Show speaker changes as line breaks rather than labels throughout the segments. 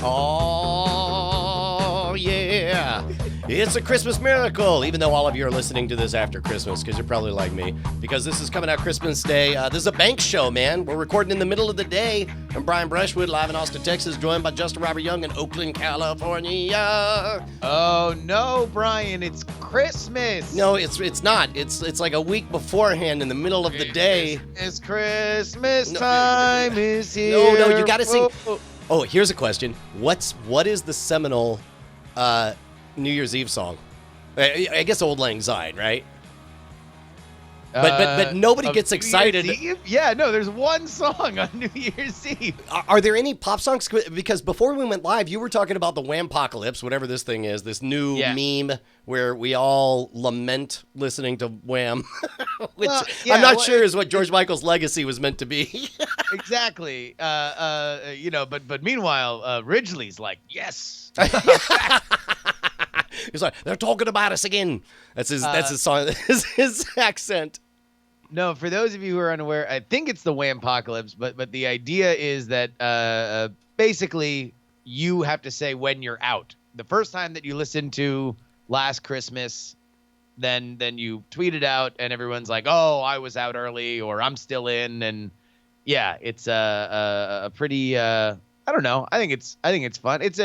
Oh, yeah. It's a Christmas miracle, even though all of you are listening to this after Christmas, because you're probably like me, because this is coming out Christmas Day. This is a bank show, man. We're recording in the middle of the day. I'm Brian Brushwood, live in Austin, Texas, joined by Justin Robert Young in Oakland, California.
Oh, no, Brian, it's Christmas.
No, it's not. It's like a week beforehand in the middle of the day.
It's Christmas time is here.
No, you got to sing. Oh, here's a question. What is the Seminal New Year's Eve song? I guess Old Lang Syne, right? But nobody gets excited.
Yeah, no, there's one song on New Year's Eve.
Are there any pop songs? Because before we went live, you were talking about the Wham-pocalypse, whatever this thing is, this new meme where we all lament listening to Wham, which I'm not sure is what George Michael's legacy was meant to be.
Exactly. But meanwhile, Ridgely's like, yes.
He's like, they're talking about us again. That's his song, his accent.
No, for those of you who are unaware, I think it's the Wham-pocalypse, but the idea is that basically you have to say when you're out. The first time that you listen to Last Christmas, then you tweet it out, and everyone's like, oh, I was out early, or I'm still in, and yeah, it's a pretty I don't know. I think it's fun. It's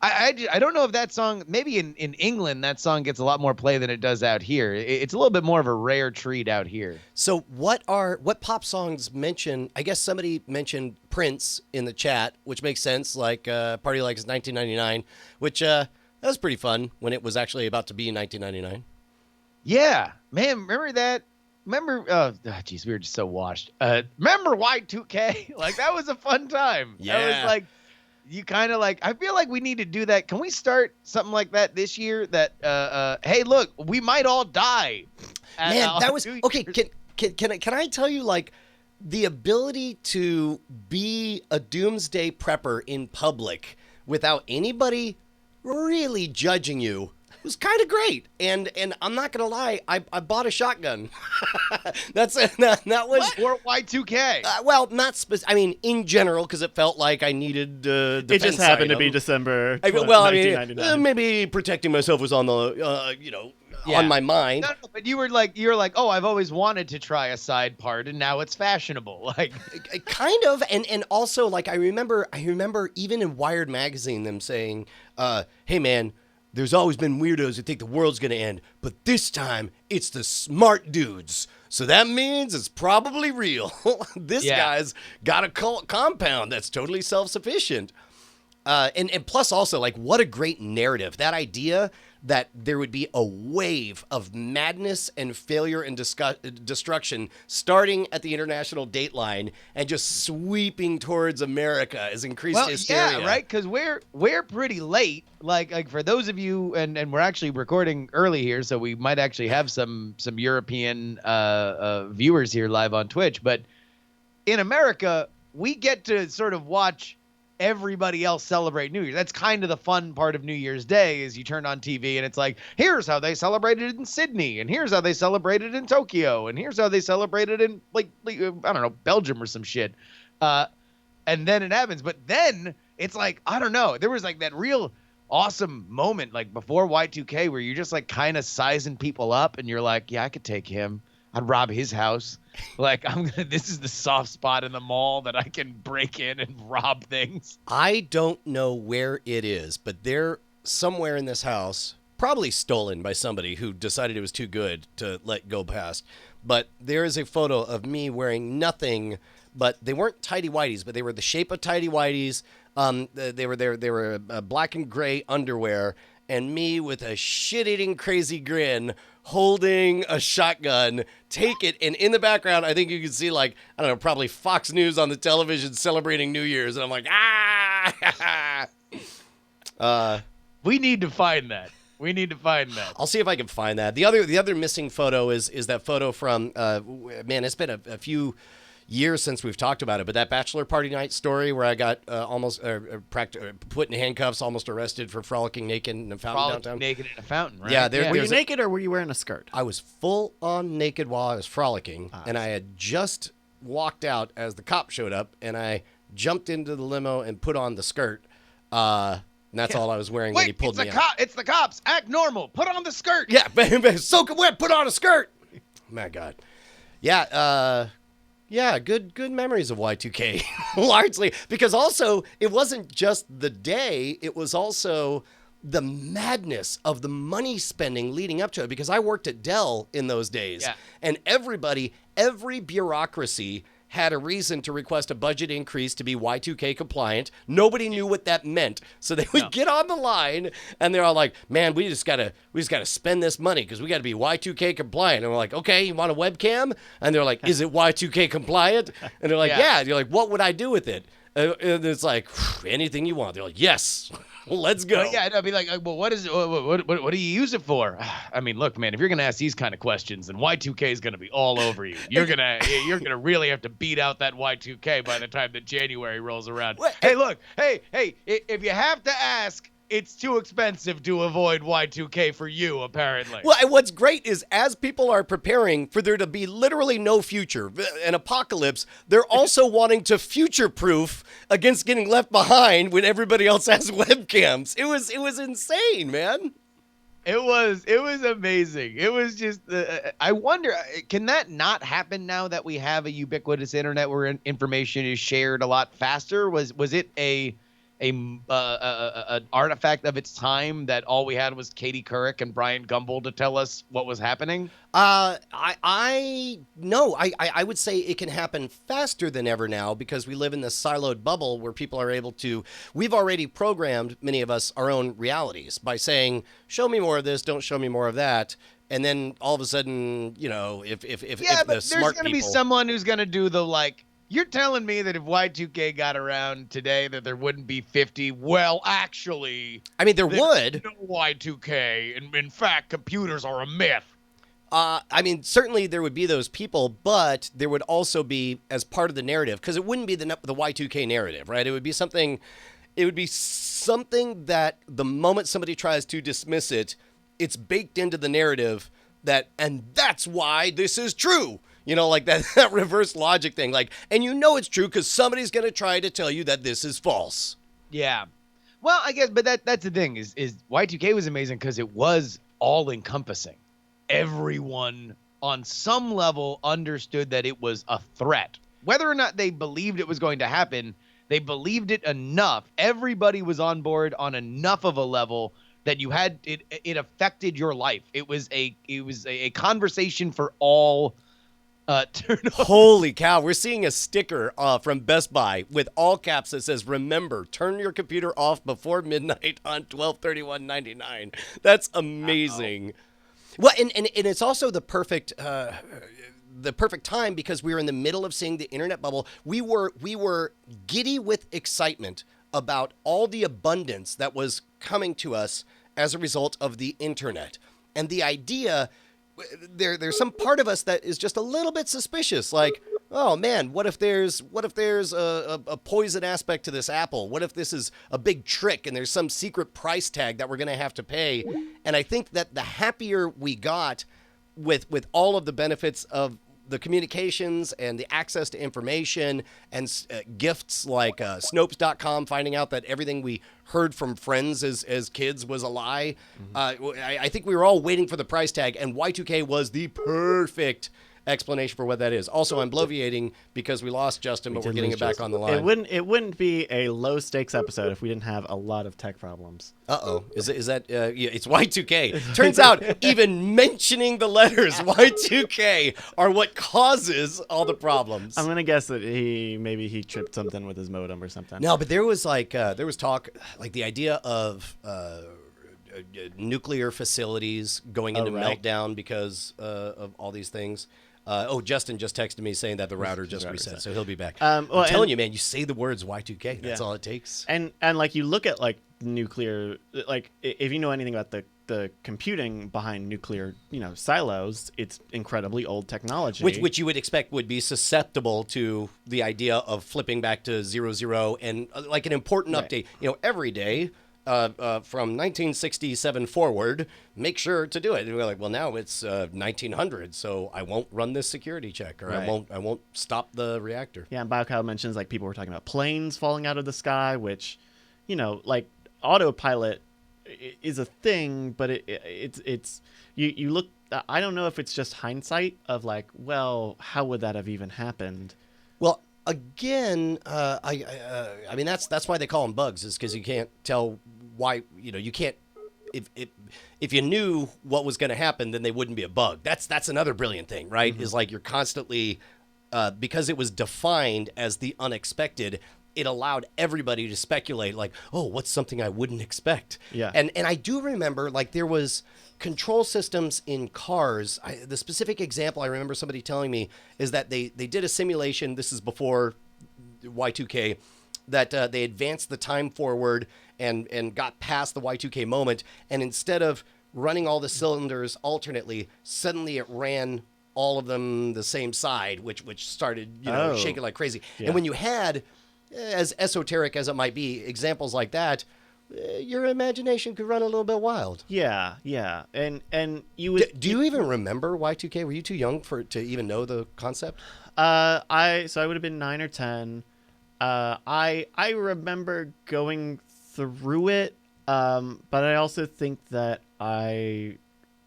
I don't know if that song, maybe in England, that song gets a lot more play than it does out here. It's a little bit more of a rare treat out here.
So what pop songs mention, I guess somebody mentioned Prince in the chat, which makes sense, like Party Like It's 1999, which that was pretty fun when it was actually about to be 1999. Yeah,
man, remember that? Remember, geez, we were just so washed. Remember Y2K? Like, that was a fun time.
Yeah.
That was like, you kind of like, I feel like we need to do that. Can we start something like that this year? That, hey, look, we might all die.
Man, that was, okay, can I tell you, like, the ability to be a doomsday prepper in public without anybody really judging you was kind of great, and I'm not gonna lie, I bought a shotgun. that was
or Y2K.
Well, not I mean, in general, because it felt like I needed.
It just happened to be December. 1999.
Maybe protecting myself was on the on my mind.
No, but you were like, oh, I've always wanted to try a side part, and now it's fashionable. Like,
kind of, and also like I remember even in Wired magazine them saying, hey man, there's always been weirdos who think the world's going to end, but this time it's the smart dudes. So that means it's probably real. This guy's got a cult compound that's totally self-sufficient. And plus also, like, what a great narrative. That idea that there would be a wave of madness and failure and destruction starting at the international date line and just sweeping towards America is increased hysteria.
Yeah, right? Because we're pretty late. Like for those of you, and we're actually recording early here, so we might actually have some European viewers here live on Twitch. But in America, we get to sort of watch everybody else celebrate New Year's. That's kind of the fun part of New Year's Day is you turn on TV and it's like, here's how they celebrated in Sydney, and here's how they celebrated in Tokyo, and here's how they celebrated in like I don't know, Belgium or some shit. And then it happens. But then it's like, I don't know, there was like that real awesome moment like before Y2K where you're just like kind of sizing people up and you're like, yeah, I could take him. I'd rob his house. Like, this is the soft spot in the mall that I can break in and rob things.
I don't know where it is, but they're somewhere in this house, probably stolen by somebody who decided it was too good to let go past. But there is a photo of me wearing nothing, but they weren't tighty-whities, but they were the shape of tighty-whities. They were black and gray underwear, and me with a shit-eating crazy grin holding a shotgun, take it, and in the background, I think you can see, like, I don't know, probably Fox News on the television celebrating New Year's, and I'm like,
we need to find that.
I'll see if I can find that. The other missing photo is that photo from, man, it's been a few years since we've talked about it, but that bachelor party night story where I got almost put in handcuffs, almost arrested for frolicking naked in a fountain downtown.
Naked in a fountain, right?
Yeah.
Were you naked or were you wearing a skirt?
I was full on naked while I was frolicking, and I had just walked out as the cop showed up, and I jumped into the limo and put on the skirt. And that's all I was wearing when he pulled me out.
It's the cops. Act normal. Put on the skirt.
Yeah, soak it wet. Put on a skirt. My God. Yeah. Good memories of Y2K, largely because also it wasn't just the day; it was also the madness of the money spending leading up to it. Because I worked at Dell in those days, and every bureaucracy had a reason to request a budget increase to be Y2K compliant. Nobody knew what that meant. So they would get on the line and they're all like, man, we just gotta spend this money because we gotta be Y2K compliant. And we're like, okay, you want a webcam? And they're like, is it Y2K compliant? And they're like, yeah. And you're like, what would I do with it? And it's like, anything you want. They're like, yes. Let's go.
Yeah, I'd be like, well, what do you use it for? I mean, look, man, if you're gonna ask these kind of questions, then Y2K is gonna be all over you. You're gonna really have to beat out that Y2K by the time that January rolls around. Hey, look, hey, if you have to ask, it's too expensive to avoid Y2K for you, apparently.
Well, and what's great is as people are preparing for there to be literally no future, an apocalypse, they're also wanting to future-proof against getting left behind when everybody else has webcams. It was insane, man.
It was amazing. It was just, I wonder, can that not happen now that we have a ubiquitous internet where information is shared a lot faster? Was it an artifact of its time that all we had was Katie Couric and Brian Gumbel to tell us what was happening?
I would say it can happen faster than ever now because we live in this siloed bubble where people are able to, we've already programmed, many of us, our own realities by saying, show me more of this, don't show me more of that. And then all of a sudden, you know, if the smart people.
There's going to be someone who's going to do the like, you're telling me that if Y2K got around today that there wouldn't be 50? Well, actually,
I mean, there would.
No Y2K. And in fact, computers are a myth.
I mean, certainly there would be those people, but there would also be, as part of the narrative, because it wouldn't be the Y2K narrative, right? It would be something that the moment somebody tries to dismiss it, it's baked into the narrative and that's why this is true. You know, like that reverse logic thing. Like, and you know it's true because somebody's going to try to tell you that this is false.
Yeah. Well, I guess, but that's the thing is Y2K was amazing because it was all encompassing. Everyone on some level understood that it was a threat. Whether or not they believed it was going to happen, they believed it enough. Everybody was on board on enough of a level that you had it affected your life. It was a conversation for all.
Holy cow, we're seeing a sticker from Best Buy with all caps that says, remember, turn your computer off before midnight on 12/31/99. That's amazing. Wow. Well, and it's also the perfect time because we were in the middle of seeing the internet bubble. We were giddy with excitement about all the abundance that was coming to us as a result of the internet. And the idea, there's some part of us that is just a little bit suspicious, like, oh man, what if there's a poison aspect to this apple? What if this is a big trick and there's some secret price tag that we're going to have to pay? And I think that the happier we got with all of the benefits of the communications and the access to information and gifts like Snopes.com, finding out that everything we heard from friends as kids was a lie. I think we were all waiting for the price tag, and Y2K was the perfect explanation for what that is. Also, I'm bloviating because we lost Justin, but we're getting it back on the line.
It wouldn't be a low stakes episode if we didn't have a lot of tech problems.
Is that yeah, it's Y2K. Turns out even mentioning the letters Y2K are what causes all the problems.
I'm gonna guess that maybe he tripped something with his modem or something.
No, but there was talk like the idea of nuclear facilities going into meltdown because of all these things. Justin just texted me saying that the router just reset, so he'll be back. I'm telling you, man, you say the words Y2K. That's all it takes.
And like you look at like nuclear, like if you know anything about the computing behind nuclear, silos, it's incredibly old technology.
Which you would expect would be susceptible to the idea of flipping back to 00 and like an important update. Every day. From 1967 forward, make sure to do it. And we're like, well, now it's 1900, so I won't run this security check, or I won't stop the reactor.
Yeah, and BioCow mentions like people were talking about planes falling out of the sky, which, like autopilot is a thing, but it's you look. I don't know if it's just hindsight of like, well, how would that have even happened?
Well, again, I mean that's why they call them bugs, is because you can't tell why. You can't. If you knew what was going to happen, then they wouldn't be a bug. That's another brilliant thing, right? Is like you're constantly because it was defined as the unexpected. It allowed everybody to speculate, like, oh, what's something I wouldn't expect?
Yeah.
And I do remember, like, there was control systems in cars. The specific example I remember somebody telling me is that they did a simulation. This is before Y2K. That they advanced the time forward and got past the Y2K moment. And instead of running all the cylinders alternately, suddenly it ran all of them the same side, which started shaking like crazy.
Yeah.
And when you had, as esoteric as it might be, examples like that, your imagination could run a little bit wild.
Yeah, and you would.
Do you even remember Y2K? Were you too young to even know the concept?
I would have been 9 or 10. I remember going through it, but I also think that I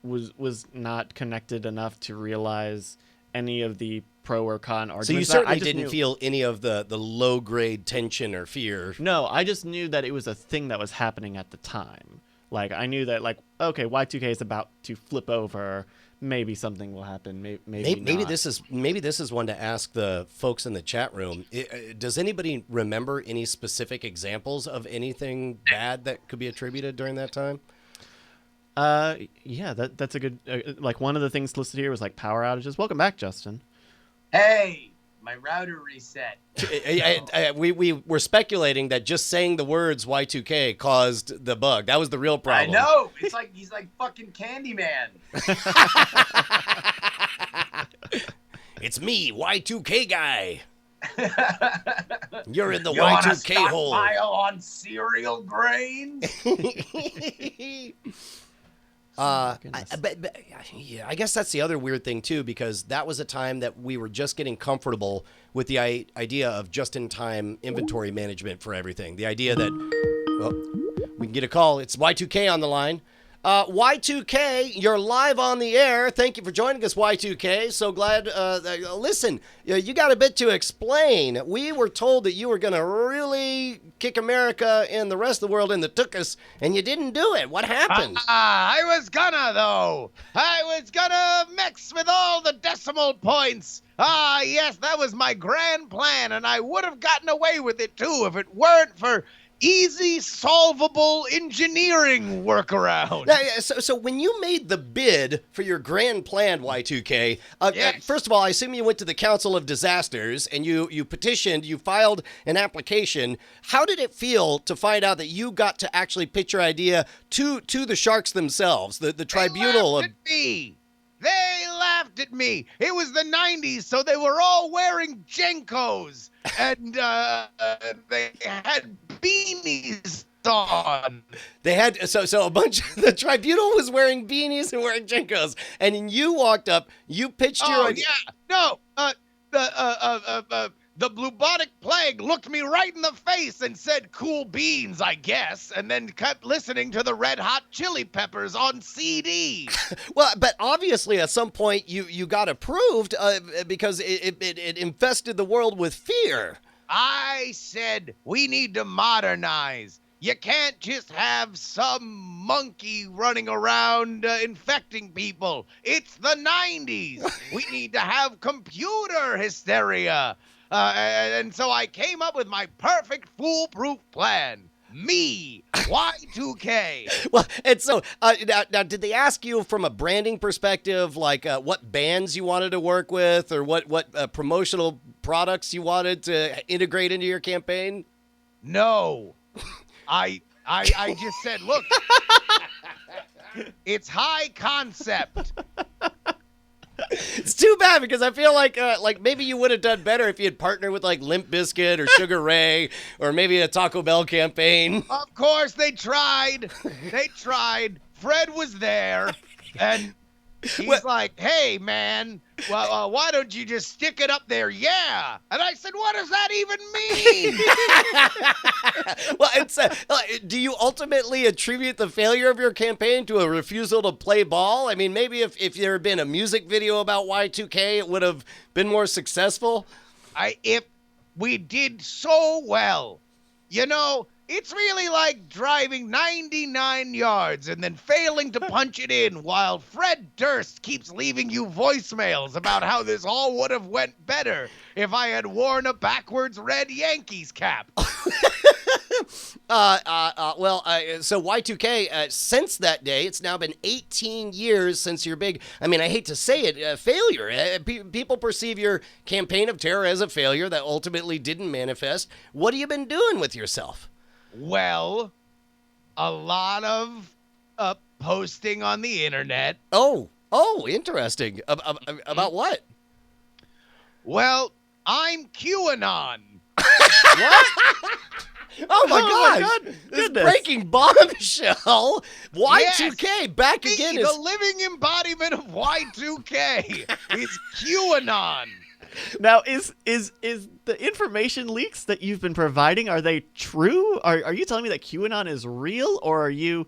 was not connected enough to realize any of the pro or con arguments.
So you certainly didn't feel any of the low grade tension or fear.
No, I just knew that it was a thing that was happening at the time. Like I knew that, like, okay, Y2K is about to flip over. Maybe something will happen. Maybe not.
This is one to ask the folks in the chat room. Does anybody remember any specific examples of anything bad that could be attributed during that time?
Yeah, that's a good. Like one of the things listed here was like power outages. Welcome back, Justin.
Hey, my router reset.
We were speculating that just saying the words Y2K caused the bug. That was the real problem.
I know. It's like he's like fucking Candyman.
It's me, Y2K guy. You're in the
You want a
Y2K hole.
stockpile on cereal grains?
Yeah, I guess that's the other weird thing too, because that was a time that we were just getting comfortable with the idea of just-in-time inventory management for everything. The idea that, well, we can get a call. It's Y2K on the line. Y2K, you're live on the air. Thank you for joining us, Y2K. So glad. Listen, you got a bit to explain. We were told that you were going to really kick America and the rest of the world in the tuchus, and you didn't do it. What happened?
I was gonna, though. I was gonna mix with all the decimal points. Yes, that was my grand plan, and I would have gotten away with it, too, if it weren't for easy solvable engineering workaround.
So when you made the bid for your grand plan, Y2K,
Yes.
First of all, I assume you went to the Council of Disasters and you petitioned, you filed an application. How did it feel to find out that you got to actually pitch your idea to the sharks themselves, the tribunal of...
They laughed at me. It was the 90s, so they were all wearing Jenkos. And they had beanies on.
They had so a bunch of the tribunal was wearing beanies and wearing Jenkos, and you walked up, you pitched your idea.
No, the bubonic plague looked me right in the face and said cool beans, I guess, and then kept listening to the Red Hot Chili Peppers on CD.
Well, but obviously at some point you got approved because it infested the world with fear.
I said we need to modernize. You can't just have some monkey running around infecting people. It's the 90s. We need to have computer hysteria. And so I came up with my perfect foolproof plan. Me, Y2K.
Well, and so now, did they ask you from a branding perspective, like what bands you wanted to work with, or what promotional products you wanted to integrate into your campaign?
No, I just said, look, it's high concept.
It's too bad because I feel like maybe you would have done better if you had partnered with like Limp Bizkit or Sugar Ray or maybe a Taco Bell campaign.
Of course they tried. They tried. Fred was there, and he's like, hey, man, well, why don't you just stick it up there? Yeah. And I said, what does that even mean?
Well, Do you ultimately attribute the failure of your campaign to a refusal to play ball? I mean, maybe if there had been a music video about Y2K, it would have been more successful.
If we did so well, you know, it's really like driving 99 yards and then failing to punch it in while Fred Durst keeps leaving you voicemails about how this all would have went better if I had worn a backwards red Yankees cap.
So Y2K, since that day, it's now been 18 years since your big, I mean, I hate to say it, failure. People perceive your campaign of terror as a failure that ultimately didn't manifest. What have you been doing with yourself?
Well, a lot of posting on the internet.
Oh, interesting. About what?
Well, I'm QAnon.
What? Oh my
Oh my
gosh!
God,
This
goodness.
breaking bombshell. Y2K back
Me,
again
the
is.
living embodiment of Y2K. It's QAnon.
Now, is the information leaks that you've been providing, are they true? Are you telling me that QAnon is real, or are you?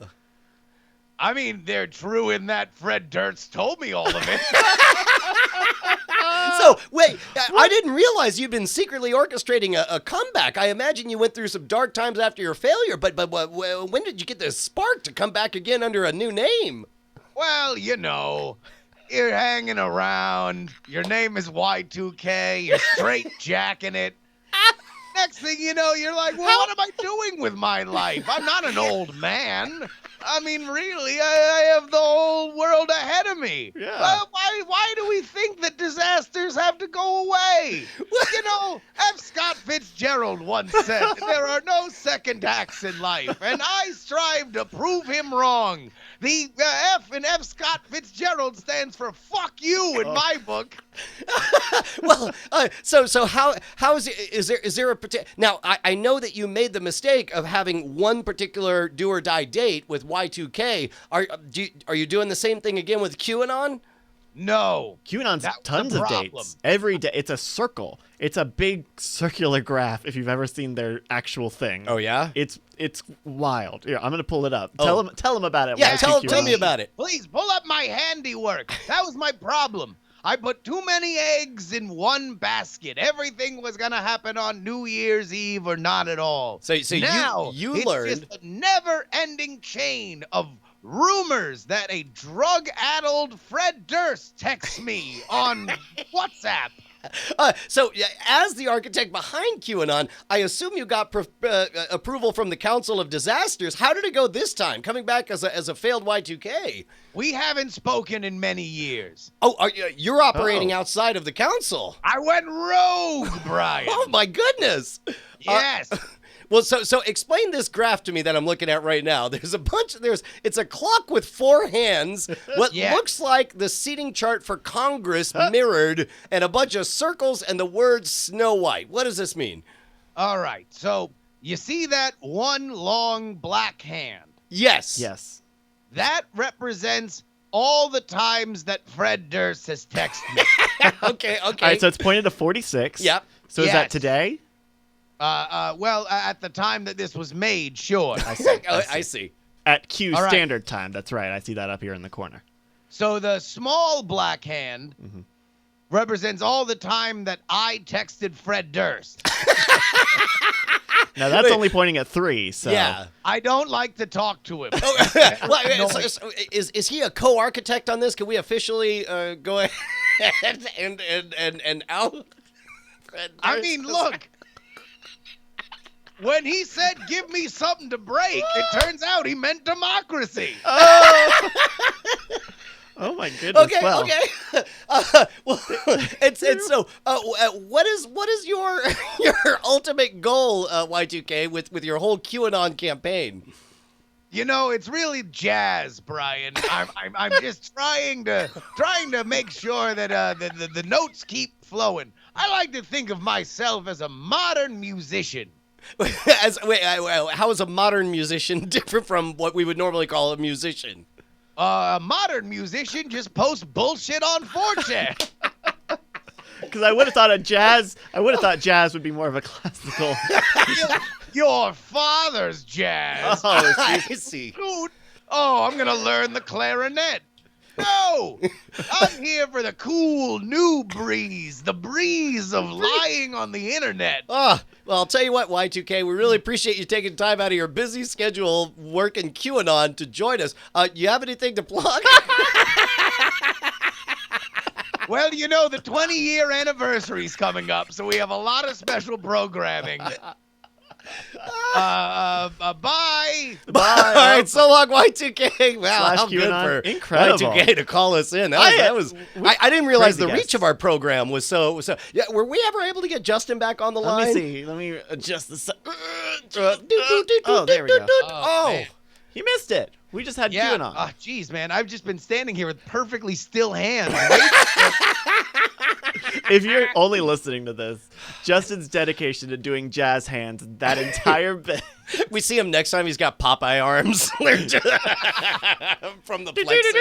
I mean, they're true in that Fred Durst told me all of it.
So wait, I didn't realize you'd been secretly orchestrating a comeback. I imagine you went through some dark times after your failure, but when did you get this spark to come back again under a new name?
Well, you know, you're hanging around. Your name is Y2K. You're straight jacking it. Next thing you know, you're like, well, what am I doing with my life? I'm not an old man. I mean, really, I have the whole world ahead of me.
Yeah.
Why do we think that disasters have to go away? You know, F. Scott Fitzgerald once said, there are no second acts in life, and I strive to prove him wrong. The F in F. Scott Fitzgerald stands for fuck you in my book.
Well, so how is there a now I know that you made the mistake of having one particular do or die date with Y2K. Are you doing the same thing again with QAnon?
No.
QAnon's
That's the
tons of
problem.
dates every day. It's a circle. It's a big circular graph. If you've ever seen their actual thing.
Oh yeah.
It's wild. Yeah, I'm gonna pull it up.
Oh.
Tell them about it.
Yeah,
YTQ.
tell me about it.
Please pull up my handiwork. That was my problem. I put too many eggs in one basket. Everything was gonna happen on New Year's Eve or not at all.
So
now
you
it's
learned.
just a never-ending chain of rumors that a drug-addled Fred Durst texts me on WhatsApp.
So, as the architect behind QAnon, I assume you got approval from the Council of Disasters. How did it go this time, coming back as a failed Y2K?
We haven't spoken in many years.
Oh, you're operating outside of the council.
I went rogue, Brian.
Oh, my goodness.
Yes.
Well, so explain this graph to me that I'm looking at right now. It's a clock with four hands, what looks like the seating chart for Congress mirrored, and a bunch of circles and the word Snow White. What does this mean?
All right. So you see that one long black hand?
Yes.
Yes.
That represents all the times that Fred Durst has texted me.
Okay.
All right, so it's pointed to 46.
Yep.
So is that
Yes.
today?
Well, at the time that this was made, sure.
I see.
At Q
All right.
standard time. That's right. I see that up here in the corner.
So the small black hand represents all the time that I texted Fred Durst.
Now that's only pointing at 3. So
Yeah.
I don't like to talk to him.
Well, so is he a co-architect on this? Can we officially go ahead and out?
I mean, look. When he said, give me something to break, it turns out he meant democracy.
Oh my goodness.
Okay,
well,
okay. Well, it's so. What is your ultimate goal, Y2K, with your whole QAnon campaign?
You know, it's really jazz, Brian. I'm just trying to make sure that the notes keep flowing. I like to think of myself as a modern musician.
How is a modern musician different from what we would normally call a musician?
A modern musician just posts bullshit on 4chan.
because I would have thought jazz would be more of a classical.
Your father's jazz.
Oh,
I see.
Dude, I'm going to learn the clarinet. No, I'm here for the cool new breeze, the breeze of lying on the internet.
Well, I'll tell you what, Y2K, we really appreciate you taking time out of your busy schedule working QAnon to join us. You have anything to plug?
Well, you know, the 20-year anniversary's coming up, so we have a lot of special programming. Bye.
Bye.
All right, so long, Y2K. Wow,
Slash
how good
QAnon.
for
Incredible.
Y2K to call us in. I didn't realize
Crazy
the reach
guests.
of our program was so. Yeah, were we ever able to get Justin back on the
Let
line?
me see. Let me adjust this.
Oh,
there we go.
Oh,
man.
You missed it. We just had
Yeah.
QAnon.
Oh, geez, man. I've just been standing here with perfectly still hands.
If you're only listening to this, Justin's dedication to doing jazz hands that entire bit.
we see him next time. He's got Popeye arms from the plexus.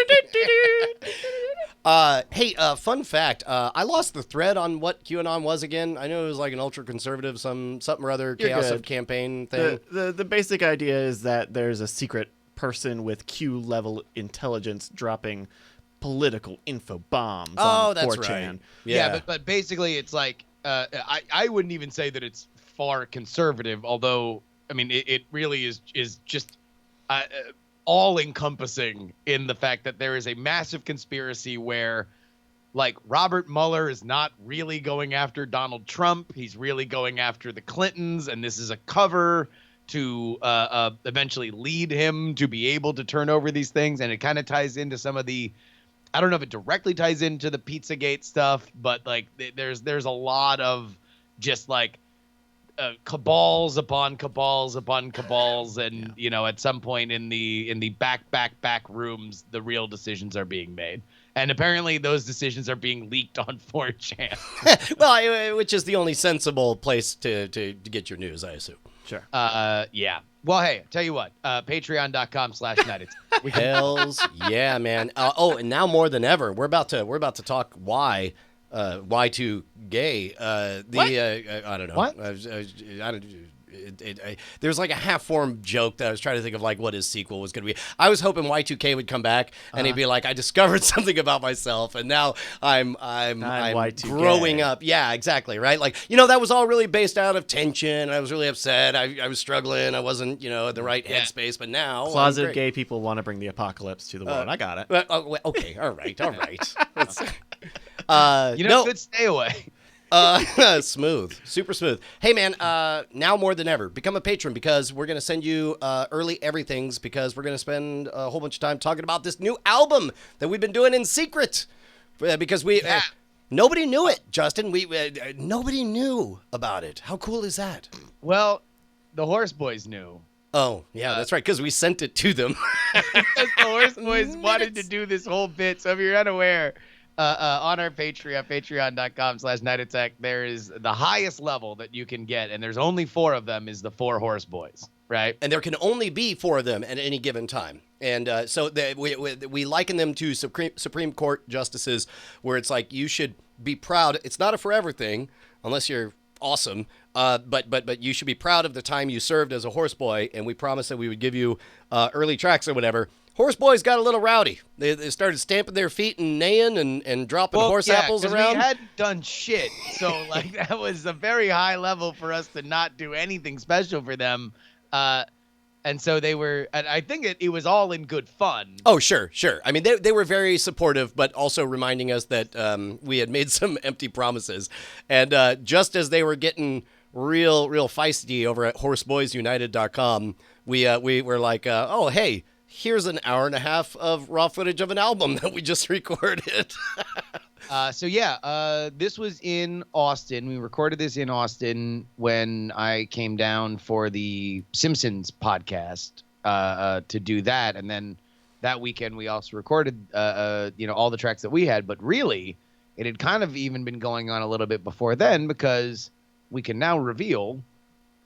Hey, fun fact. I lost the thread on what QAnon was again. I know it was like an ultra-conservative, something or other
You're
chaos
good.
of campaign thing.
The basic idea is that there's a secret person with Q-level intelligence dropping political info bombs on
that's
4chan.
right.
Yeah, but basically it's like I wouldn't even say that it's far conservative, although I mean it really is just all encompassing in the fact that there is a massive conspiracy where like Robert Mueller is not really going after Donald Trump, he's really going after the Clintons, and this is a cover to eventually lead him to be able to turn over these things, and it kind of ties into some of the I don't know if it directly ties into the Pizzagate stuff, but like there's a lot of just like cabals upon cabals upon cabals, and you know at some point in the back rooms the real decisions are being made, and apparently those decisions are being leaked on 4chan.
Well, which is the only sensible place to get your news, I assume.
Sure.
Yeah. Well, hey, tell you what, patreon.com/night.
Hells yeah, man. And now more than ever, we're about to talk why Y2K. I don't know.
What?
I don't. There's like a half-formed joke that I was trying to think of, like what his sequel was going to be. I was hoping Y2K would come back and he'd be like, I discovered something about myself, and now I'm
Y2K.
growing up. Yeah, exactly, right? Like, you know, that was all really based out of tension. I was really upset. I was struggling. I wasn't, in the right headspace, but now
Closet
I'm great.
gay people want to bring the apocalypse to the world. I got it.
Okay, all right.
Good stay away.
Smooth, super smooth. Hey, man, now more than ever, become a patron because we're going to send you early everythings because we're going to spend a whole bunch of time talking about this new album that we've been doing in secret because nobody knew it, Justin. Nobody knew about it. How cool is that?
Well, the Horse Boys knew.
Oh, yeah, that's right, because we sent it to them.
Because the Horse Boys wanted to do this whole bit. So if you're unaware, on our Patreon, patreon.com/nightattack, there is the highest level that you can get, and there's only 4 of them, is the 4 Horse Boys, right?
And there can only be 4 of them at any given time. And so we liken them to Supreme Court justices, where it's like you should be proud. It's not a forever thing, unless you're awesome. But you should be proud of the time you served as a horse boy, and we promised that we would give you early tracks or whatever. Horse boys got a little rowdy. They started stamping their feet and neighing and dropping horse apples around.
We hadn't done shit, so like that was a very high level for us to not do anything special for them. And so they were, and I think it was all in good fun.
Oh, sure. I mean, they were very supportive, but also reminding us that we had made some empty promises. And just as they were getting real feisty over at horseboysunited.com, we were like, oh, hey, here's an hour and a half of raw footage of an album that we just recorded.
This was in Austin. We recorded this in Austin when I came down for the Simpsons podcast to do that. And then that weekend we also recorded, all the tracks that we had. But really, it had kind of even been going on a little bit before then, because we can now reveal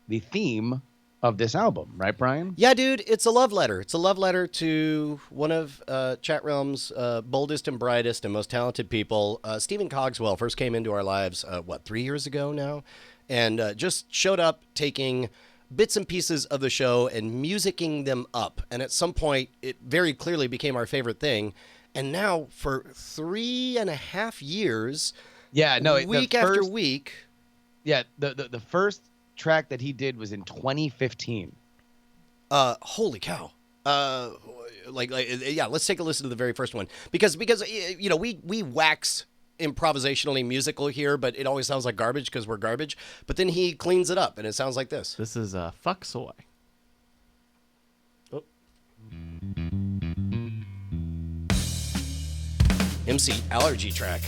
the theme of this album, right, Brian?
Yeah, dude, it's a love letter. It's a love letter to one of Chat Realm's boldest and brightest and most talented people. Stephen Cogswell first came into our lives, 3 years ago now? And just showed up taking bits and pieces of the show and musicking them up. And at some point, it very clearly became our favorite thing. And now for 3.5 years,
Yeah, no,
week after week.
Yeah, the first track that he did was in 2015.
Holy cow. Yeah, let's take a listen to the very first one because you know, we wax improvisationally musical here, but it always sounds like garbage because we're garbage. But then he cleans it up and it sounds like this.
This is Fuck Soy.
Oh. MC allergy track.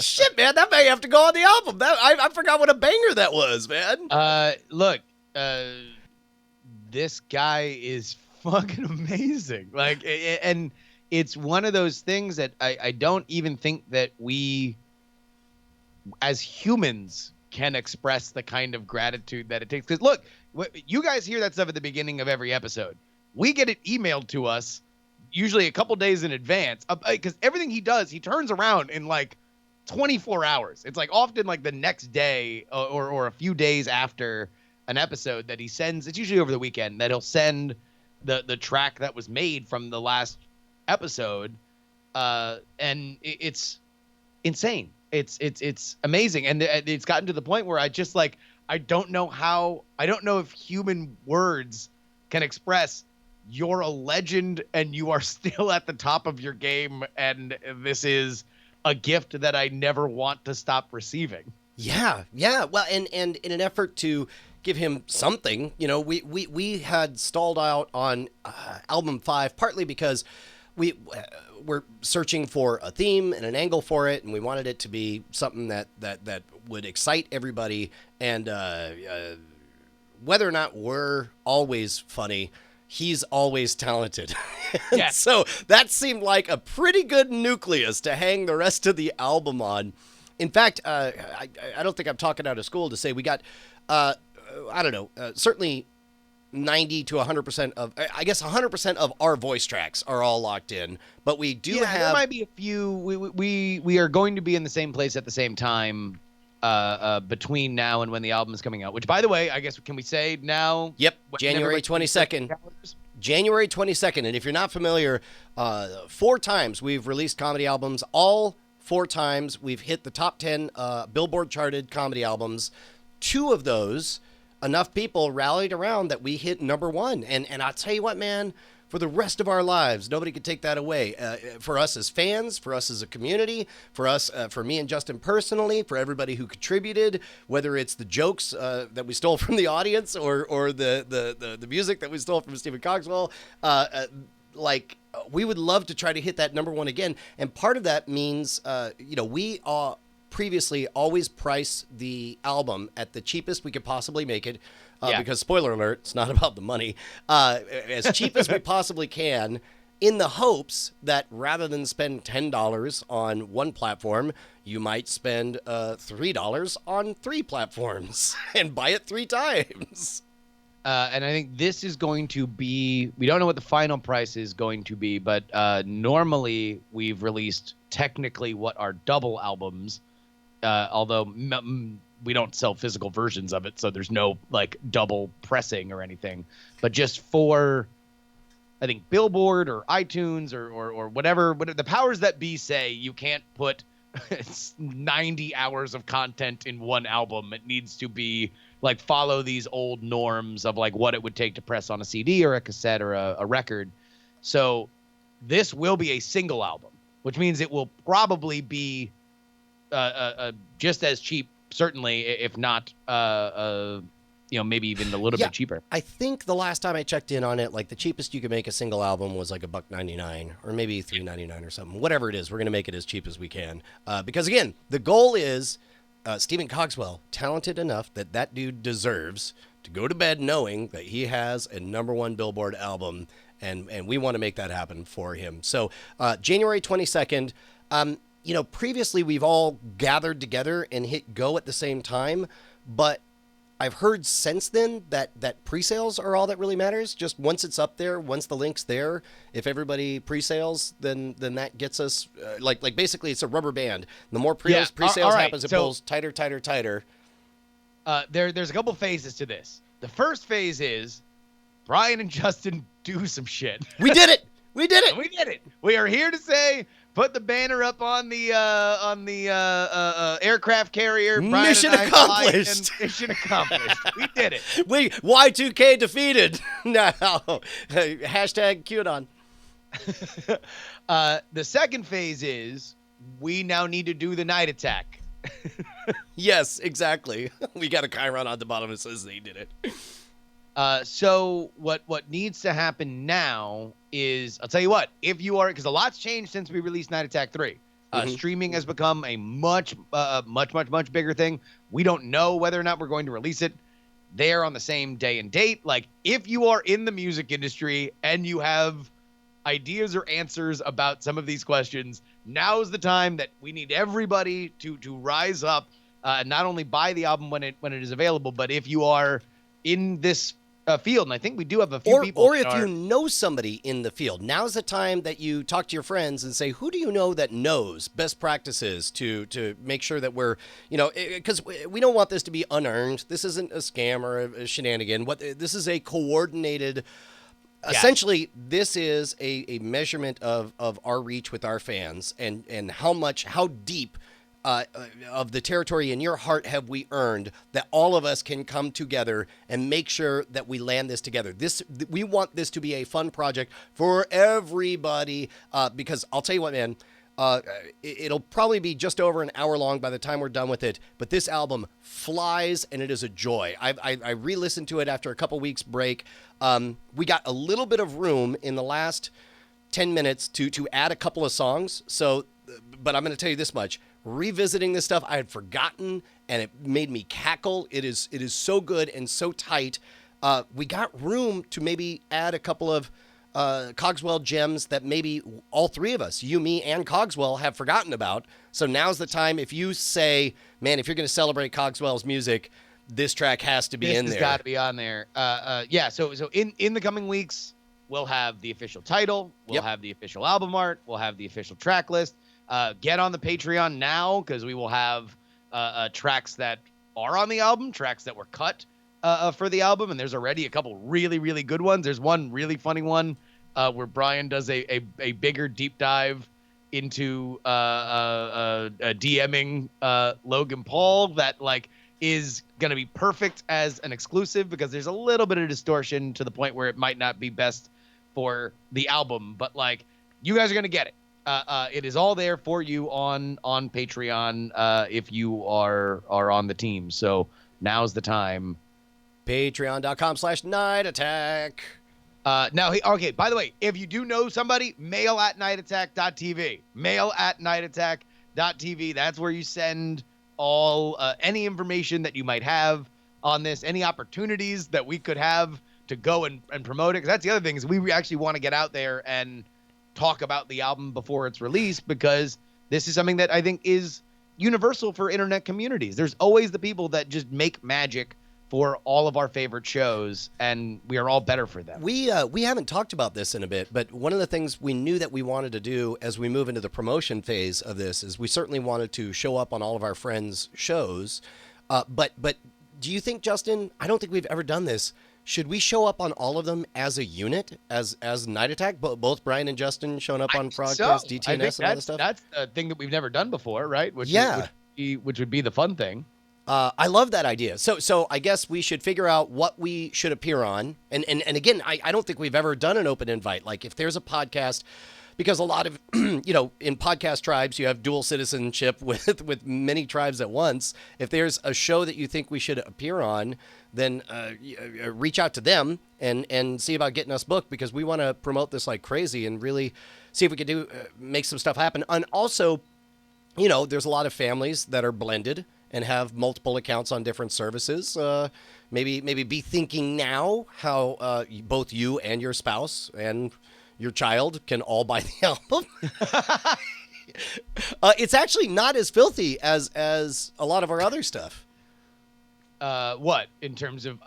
Shit, man, that may have to go on the album. I forgot what a banger that was, man.
Look, this guy is fucking amazing. Like, and it's one of those things that I don't even think that we, as humans, can express the kind of gratitude that it takes. Because look, you guys hear that stuff at the beginning of every episode. We get it emailed to us usually a couple days in advance because everything he does, he turns around in like 24 hours. It's like often like the next day or a few days after an episode that he sends. It's usually over the weekend that he'll send the track that was made from the last episode. And it's insane. It's amazing. And it's gotten to the point where I don't know if human words can express you're a legend and you are still at the top of your game. And this is a gift that I never want to stop receiving.
Yeah. Well, and in an effort to give him something, you know, we had stalled out on album 5, partly because we're searching for a theme and an angle for it, and we wanted it to be something that would excite everybody. And whether or not we're always funny, he's always talented.
Yeah.
So that seemed like a pretty good nucleus to hang the rest of the album on. In fact, I don't think I'm talking out of school to say we got, I don't know, certainly 90 to 100% of, I guess 100% of our voice tracks are all locked in, but we do have.
There might be a few. We are going to be in the same place at the same time between now and when the album is coming out, which, by the way, I guess, can we say now?
Yep, January 22nd. January 22nd. And if you're not familiar, 4 times we've released comedy albums. All 4 times we've hit the top 10 Billboard charted comedy albums. 2 of those, enough people rallied around that we hit number 1. And I'll tell you what, man, for the rest of our lives, nobody could take that away. For us as fans, for us as a community, for us, for me and Justin personally, for everybody who contributed, whether it's the jokes that we stole from the audience or the music that we stole from Stephen Cogswell, we would love to try to hit that number 1 again. And part of that means, we previously always price the album at the cheapest we could possibly make it. Because, spoiler alert, it's not about the money, as cheap as we possibly can, in the hopes that rather than spend $10 on one platform, you might spend $3 on 3 platforms and buy it 3 times.
And I think this is going to be, we don't know what the final price is going to be, but normally we've released technically what are double albums, although we don't sell physical versions of it, so there's no like double pressing or anything. But just for, I think, Billboard or iTunes or whatever the powers that be say you can't put it's 90 hours of content in one album. It needs to be like follow these old norms of like what it would take to press on a CD or a cassette or a record. So this will be a single album, which means it will probably be just as cheap, certainly, if not, maybe even a little bit cheaper.
I think the last time I checked in on it, like the cheapest you could make a single album was like $1.99 or maybe $3.99 or something. Whatever it is, we're going to make it as cheap as we can. Because again, the goal is Stephen Cogswell, talented enough that that dude deserves to go to bed knowing that he has a #1 Billboard album, and we want to make that happen for him. So January 22nd, previously we've all gathered together and hit go at the same time, but I've heard since then that pre-sales are all that really matters. Just once it's up there, once the link's there, if everybody pre-sales, then that gets us like basically it's a rubber band. The more pre-sales happens, it pulls tighter.
There's a couple phases to this. The first phase is Brian and Justin do some shit.
We did it. We did it.
We did it. We are here to say, put the banner up on the aircraft carrier.
Mission accomplished.
Mission accomplished. We did it.
Y2K defeated. No. Hashtag QAnon.
The second phase is we now need to do the night attack.
Yes, exactly. We got a Chiron on the bottom that says they did it.
So what needs to happen now is, I'll tell you what, if you are, because a lot's changed since we released Night Attack 3. Streaming has become a much bigger thing. We don't know whether or not we're going to release it there on the same day and date. Like, if you are in the music industry and you have ideas or answers about some of these questions, now is the time that we need everybody to rise up and not only buy the album when it is available, but if you are in this field, and I think we do have a few people.
Or if you know somebody in the field, now's the time that you talk to your friends and say, who do you know that knows best practices to make sure that we're, because we don't want this to be unearned. This isn't a scam or a shenanigan. This is a coordinated. Essentially, this is a measurement of our reach with our fans and how deep of the territory in your heart have we earned that all of us can come together and make sure that we land this together. We want this to be a fun project for everybody because I'll tell you what, man, it'll probably be just over an hour long by the time we're done with it, but this album flies and it is a joy. I re-listened to it after a couple weeks break. We got a little bit of room in the last 10 minutes to add a couple of songs. So, but I'm going to tell you this much. Revisiting this stuff I had forgotten, and it made me cackle. It is so good and so tight. We got room to maybe add a couple of Cogswell gems that maybe all three of us, you, me, and Cogswell, have forgotten about. So now's the time. If you say, man, if you're going to celebrate Cogswell's music, this track has to be in there.
This has got to be on there. So in the coming weeks, we'll have the official title. We'll have the official album art. We'll have the official track list. Get on the Patreon now, because we will have tracks that are on the album, tracks that were cut for the album, and there's already a couple really, really good ones. There's one really funny one where Brian does a bigger deep dive into DMing Logan Paul that is going to be perfect as an exclusive, because there's a little bit of distortion to the point where it might not be best for the album, but you guys are going to get it. It is all there for you on Patreon if you are on the team. So now's the time.
Patreon.com/nightattack.
Okay, by the way, if you do know somebody, mail@nightattack.tv. Mail@nightattack.tv. That's where you send all any information that you might have on this, any opportunities that we could have to go and promote it. Because that's the other thing, is we actually want to get out there and talk about the album before it's released, because this is something that I think is universal for internet communities. There's always the people that just make magic for all of our favorite shows, and we are all better for them.
We haven't talked about this in a bit, but one of the things we knew that we wanted to do as we move into the promotion phase of this is we certainly wanted to show up on all of our friends' shows. But do you think, Justin, I don't think we've ever done this, should we show up on all of them as a unit, as Night Attack? Both Brian and Justin showing up on Frogcast, DTNS, and all this stuff?
That's a thing that we've never done before, right? Which would be the fun thing.
I love that idea. So I guess we should figure out what we should appear on. And again, I don't think we've ever done an open invite. Like if there's a podcast, because a lot of, in podcast tribes, you have dual citizenship with many tribes at once. If there's a show that you think we should appear on, then reach out to them and see about getting us booked, because we want to promote this like crazy and really see if we can make some stuff happen. And also, there's a lot of families that are blended and have multiple accounts on different services. Maybe be thinking now how both you and your spouse and your child can all buy the album. It's actually not as filthy as a lot of our other stuff.
What, in terms of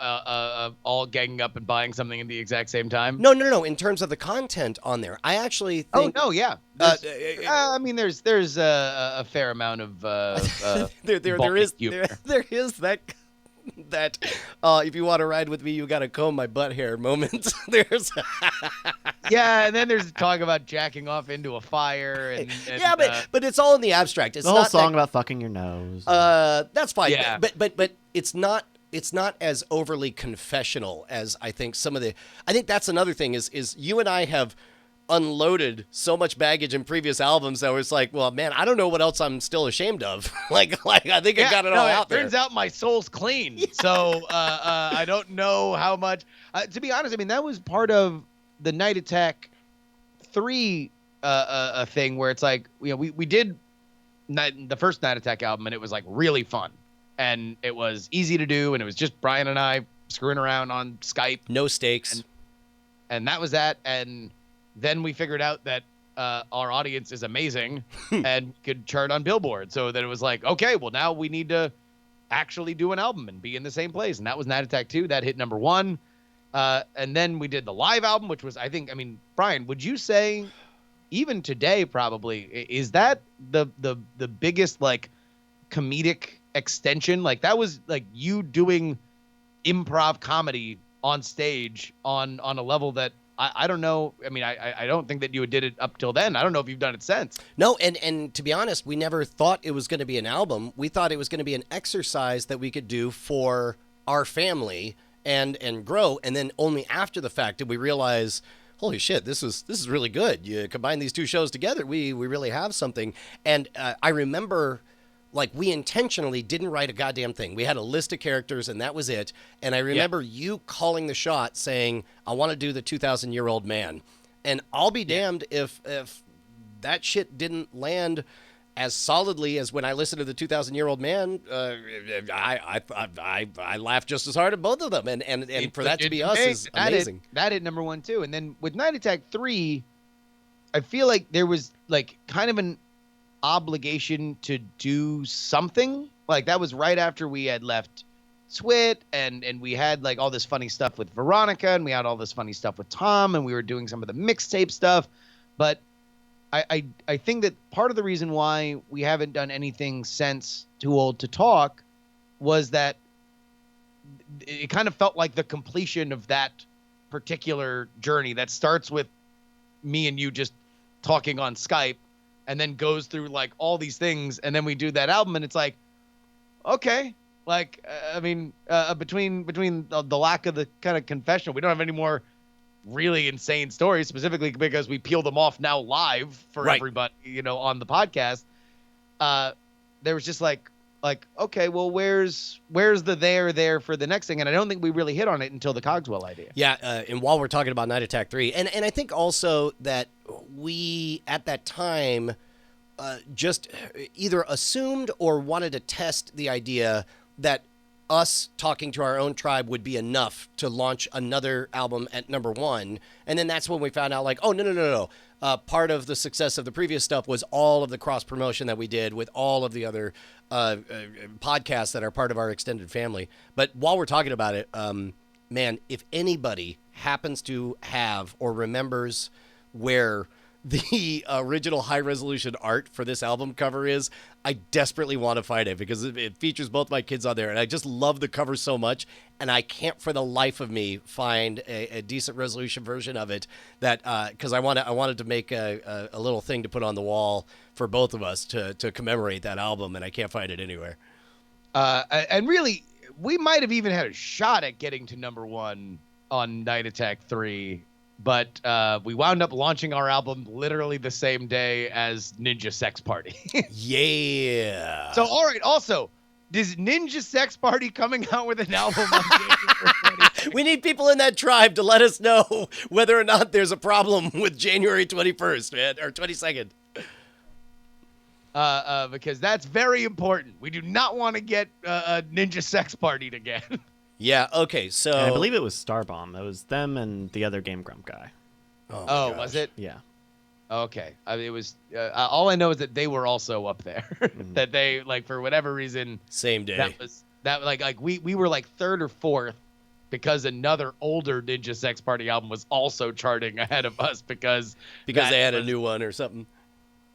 all ganging up and buying something at the exact same time?
No. In terms of the content on there, I actually think.
Oh no, yeah. There's a fair amount of
there is that if you want to ride with me, you got to comb my butt hair moment. There's
yeah, and then there's talk about jacking off into a fire and
yeah, but it's all in the abstract. It's
the whole
not
song about fucking your nose.
That's fine.
Yeah.
But it's not as overly confessional as I think some of the. I think that's another thing is you and I have unloaded so much baggage in previous albums that it's like, well, man, I don't know what else I'm still ashamed of. like I think I got it all out there.
Turns out my soul's clean. Yeah. So I don't know how much. To be honest, I mean that was part of the Night Attack 3 thing where it's like we did the first Night Attack album and it was like really fun and it was easy to do and it was just Brian and I screwing around on Skype,
no stakes,
and that was that. And then we figured out that our audience is amazing and could chart on Billboard. So that it was like, okay, well, now we need to actually do an album and be in the same place. And that was Night Attack 2. That hit number 1. And then we did the live album, which was, Brian, would you say even today probably, is that the biggest like comedic extension? Like that was like you doing improv comedy on stage on a level that I don't know. I mean, I don't think that you did it up till then. I don't know if you've done it since.
No, and to be honest, we never thought it was going to be an album. We thought it was going to be an exercise that we could do for our family and grow. And then only after the fact did we realize, holy shit, this is really good. You combine these two shows together, we really have something. And I remember, like, we intentionally didn't write a goddamn thing. We had a list of characters, and that was it. And I remember you calling the shot, saying, I want to do the 2,000-year-old man. And I'll be damned if that shit didn't land as solidly as when I listened to the 2,000-year-old man. I laughed just as hard at both of them. And for that to be us is amazing.
That hit number 1, too. And then with Night Attack 3, I feel like there was, like, kind of an obligation to do something. Like that was right after we had left Swit and we had like all this funny stuff with Veronica and we had all this funny stuff with Tom and we were doing some of the mixtape stuff. But I think that part of the reason why we haven't done anything since Too Old to Talk was that it kind of felt like the completion of that particular journey that starts with me and you just talking on Skype and then goes through like all these things. And then we do that album and it's like, okay. Like, between the lack of the kind of confessional, we don't have any more really insane stories, specifically because we peel them off now live for everybody, on the podcast. There was just like, okay, well, where's the there for the next thing? And I don't think we really hit on it until the Cogswell idea.
Yeah. And while we're talking about Night Attack 3, and I think also that we, at that time, just either assumed or wanted to test the idea that us talking to our own tribe would be enough to launch another album at number 1. And then that's when we found out, like, oh, no. Part of the success of the previous stuff was all of the cross-promotion that we did with all of the other podcasts that are part of our extended family. But while we're talking about it, man, if anybody happens to have or remembers where the original high-resolution art for this album cover is, I desperately want to find it because it features both my kids on there, and I just love the cover so much, and I can't for the life of me find a decent resolution version of it that because I wanted to make a little thing to put on the wall for both of us to commemorate that album, and I can't find it anywhere.
And really, we might have even had a shot at getting to number 1 on Night Attack 3. But we wound up launching our album literally the same day as Ninja Sex Party.
Yeah.
So, all right. Also, is Ninja Sex Party coming out with an album on January 20th?
We need people in that tribe to let us know whether or not there's a problem with January 21st, man, or 22nd.
Because that's very important. We do not want to get a Ninja Sex Party again.
Yeah, okay, so...
And I believe it was Starbomb. It was them and the other Game Grump guy.
Oh, was it?
Yeah.
Okay. It was... all I know is that they were also up there. That they, like, for whatever reason...
Same day.
We were, like, 3rd or 4th because another older Ninja Sex Party album was also charting ahead of us because
they had a new one or something.